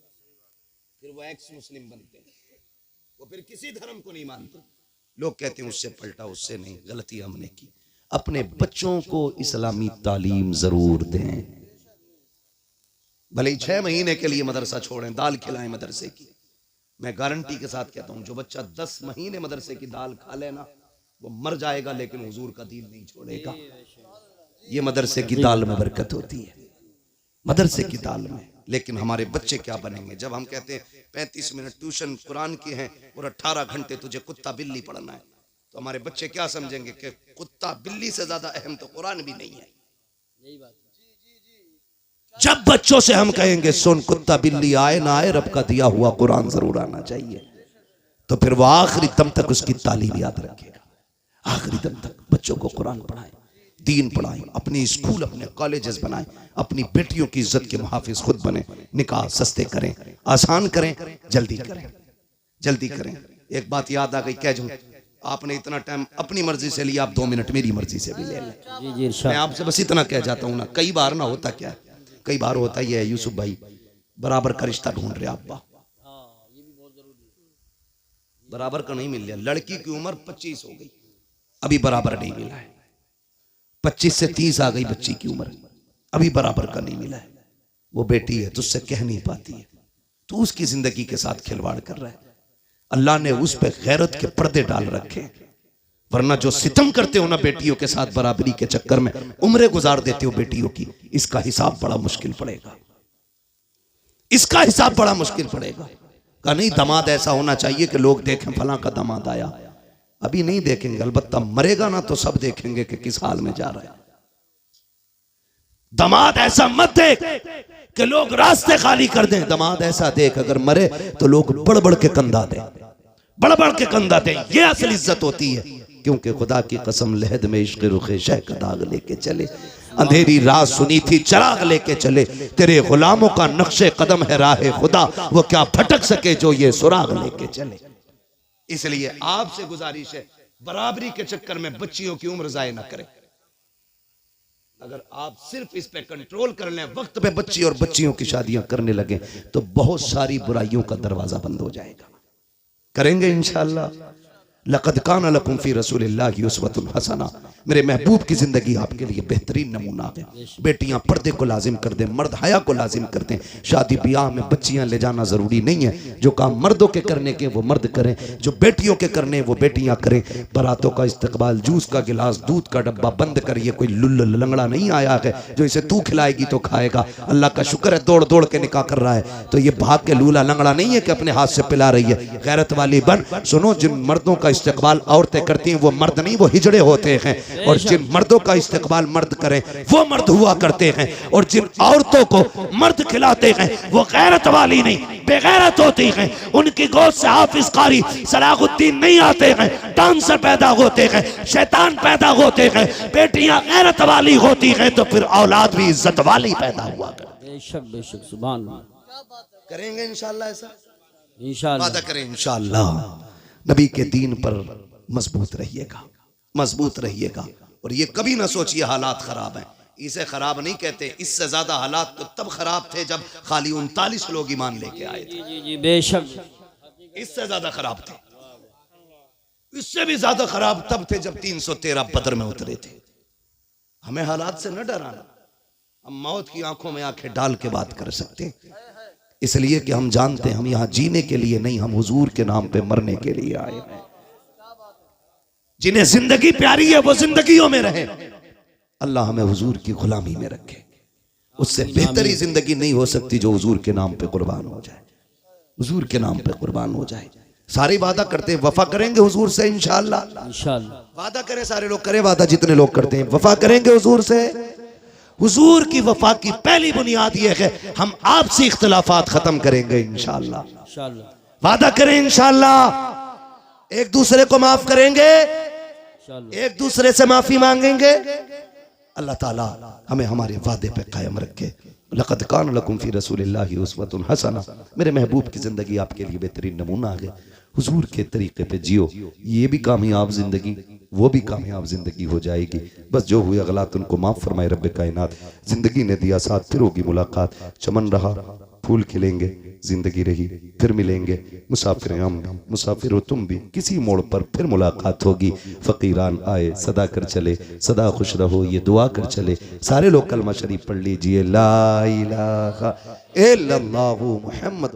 फिर वो एक्स मुस्लिम बनते हैं, वो फिर किसी धर्म को नहीं मानते। लोग कहते हैं उससे पलटा, उससे नहीं, गलती हमने की। अपने बच्चों को इस्लामी तालीम जरूर दें, भले ही 6 महीने के लिए मदरसा छोड़ें, दाल खिलाएं मदरसे की। मैं गारंटी के साथ कहता हूं, जो बच्चा 10 महीने मदरसे की दाल खा लेना, वो मर जाएगा लेकिन हुजूर का दीन नहीं छोड़ेगा। ये मदरसे की दाल में बरकत होती है, मदरसे की दाल में। लेकिन हमारे बच्चे क्या बनेंगे जब हम कहते हैं 35 मिनट ट्यूशन कुरान की हैं और 18 घंटे तुझे कुत्ता बिल्ली पढ़ना है, तो हमारे बच्चे क्या समझेंगे कि कुत्ता बिल्ली से ज्यादा अहम तो कुरान भी नहीं है। यही बात। जब बच्चों से हम कहेंगे सुन, कुत्ता बिल्ली आए ना आए, रब का दिया हुआ कुरान जरूर आना चाहिए, तो फिर वो आखिरी दम तक उसकी तालीम याद रखेगा। आखिरी दम तक बच्चों को कुरान पढ़ाएं, दीन पढ़ाएं, अपनी स्कूल अपने कॉलेजेस बनाएं, अपनी बेटियों की इज्जत के मुहाफिज खुद बने। निकाह सस्ते करें, आसान करें, जल्दी करें, जल्दी करें। एक बात याद आ गई, कह दूं, आपने इतना टाइम अपनी मर्जी से लिया, आप 2 मिनट मेरी मर्जी से भी ले लें। जी जी इरशाद। मैं आपसे बस इतना कह जाता हूं ना, कई बार ना होता क्या है, कई बार होता ही है यूसुफ भाई, बराबर का रिश्ता ढूंढ रहे आप, बराबर का नहीं मिल रहा। लड़की की उम्र 25 हो गई, अभी बराबर नहीं मिला है। 25 से 30 आ गई बच्ची की उम्र, अभी बराबर का नहीं मिला है। वो बेटी है, तुझसे कह नहीं पाती है, तू उसकी जिंदगी के साथ खिलवाड़ कर रहा है। अल्लाह ने उस पे गैरत के पर्दे डाल रखे, वरना जो सितम करते हो ना बेटियों के साथ बराबरी के चक्कर में, उम्रें गुजार देते हो बेटियों की, इसका हिसाब बड़ा मुश्किल पड़ेगा, इसका हिसाब बड़ा मुश्किल पड़ेगा। कहा नहीं, दामाद ऐसा होना चाहिए कि लोग देखें फलां का दामाद आया। अभी नहीं देखेंगे, अलबत्ता मरेगा ना तो सब देखेंगे कि किस हाल में जा रहा है। दामाद ऐसा मत देख कि लोग रास्ते खाली कर दें, दामाद ऐसा देख अगर मरे तो लोग बड़ बड़ के कंधा दें, बड़ बड़ के कंधा दें। ये असल इज्जत होती है, क्योंकि खुदा की कसम लहद में इश्क रुखे शह का दाग लेके चले, अंधेरी रात सुनी थी चिराग लेके चले, तेरे गुलामों का नक्शे कदम है राह खुदा, वो क्या भटक सके जो ये सुराग लेके चले। इसलिए आपसे गुजारिश है, बराबरी के चक्कर में बच्चियों की उम्र जाया ना करें। अगर आप सिर्फ इस पे कंट्रोल कर लें, वक्त पे बच्ची और बच्चियों की शादियां करने लगे, तो बहुत सारी बुराइयों का दरवाजा बंद हो जाएगा। करेंगे इंशाअल्लाह। लक़द काना लकुम फ़ी रसूलिल्लाहि उस्वतुन हसना, मेरे महबूब की जिंदगी आपके लिए बेहतरीन नमूना है। बेटियां पर्दे को लाजिम कर दें, मर्द हया को लाजिम कर दें। शादी ब्याह में बच्चियां ले जाना जरूरी नहीं है, जो काम मर्दों के करने के वो मर्द करें, जो बेटियों के करने वो बेटियां करें। बारातों का इस्तकबाल, जूस का गिलास, दूध का डब्बा बंद करिए। कोई लुल्ल लंगड़ा नहीं आया है जो इसे तू खिलाएगी तो खाएगा। अल्लाह का शुक्र है दौड़ दौड़ के निकाह कर रहा है, तो ये भाग के लूला लंगड़ा नहीं है कि अपने हाथ से पिला रही है। गैरत वाली बन। सुनो, जिन मर्दों का इस्तकबाल औरतें करती हैं वो मर्द नहीं, वो हिजड़े होते हैं। और जिन मर्दों का इस्तकबाल मर्द करें वो मर्द हुआ करते हैं। और जिन औरतों को मर्द खिलाते हैं वो गैरत वाली नहीं, बेगैरत होती हैं। उनकी गोद से हाफिज कारी सलाहुद्दीन नहीं आते हैं, डांसर पैदा होते हैं, शैतान पैदा होते हैं। बेटियां गैरत वाली होती हैं तो फिर औलाद भी इज्जत वाली पैदा हुआ करती है। बेशक बेशक, सुभान अल्लाह। करेंगे इंशाअल्लाह, ऐसा इंशाअल्लाह वादा करें इंशाअल्लाह। नबी के दीन पर मजबूत रहिएगा, मजबूत रहिएगा। और ये कभी ना सोचिए हालात खराब हैं, इसे खराब नहीं कहते। इससे ज्यादा हालात तो तब खराब थे जब खाली 39 लोग ईमान लेके आए थे, जी जी बेशक, इससे ज्यादा खराब थे। इससे भी ज्यादा खराब तब थे जब 313 बदर में उतरे थे। हमें हालात से न डराना, हम मौत की आंखों में आंखें डाल के बात कर सकते हैं, इसलिए कि हम जानते हैं हम यहां जीने के लिए नहीं, हम हुजूर के नाम पे मरने के लिए आए हैं। जिन्हें जिंदगी प्यारी है वो जिंदगियों में रहे, अल्लाह हमें हुजूर की गुलामी में रखे। उससे बेहतरी जिंदगी नहीं हो सकती जो हुजूर के नाम पे कुर्बान हो जाए, हुजूर के नाम पे कुर्बान हो जाए। सारे वादा करते हैं वफा करेंगे हुजूर से इंशाअल्लाह, इंशाअल्लाह वादा करें, सारे लोग करें वादा, जितने लोग करते हैं वफा करेंगे हुजूर से। हुजूर की वफा की पहली बुनियाद यह है हम आपसी इख्तिलाफात खत्म करेंगे इंशाअल्लाह। इंशाअल्लाह वादा करें इंशाअल्लाह, एक दूसरे को माफ करेंगे, इंशाअल्लाह। एक दूसरे से माफी मांगेंगे। अल्लाह ताला हमें हमारे वादे पे कायम रखे। लक़द कान लकुम फी रसूलिल्लाहि उस्वतुन हसना, मेरे महबूब की जिंदगी आपके लिए बेहतरीन नमूना है। हुजूर के तरीके पे जियो, ये भी कामयाब जिंदगी, वो भी कामयाब जिंदगी हो जाएगी। बस जो हुए गलत उनको माफ फरमाए रब्बे कायनात। जिंदगी ने दिया साथ, फिर होगी मुलाकात। चमन रहा फूल खिलेंगे, जिंदगी रही फिर मिलेंगे। मुसाफिर हम भी, मुसाफिर हो तुम भी, किसी मोड़ पर फिर मुलाकात होगी। फकीरान आए सदा कर चले, सदा खुश रहो ये दुआ कर चले। सारे लोग कलमा शरीफ पढ़ लीजिए, ला इलाहा इल्लल्लाहु मुहम्मद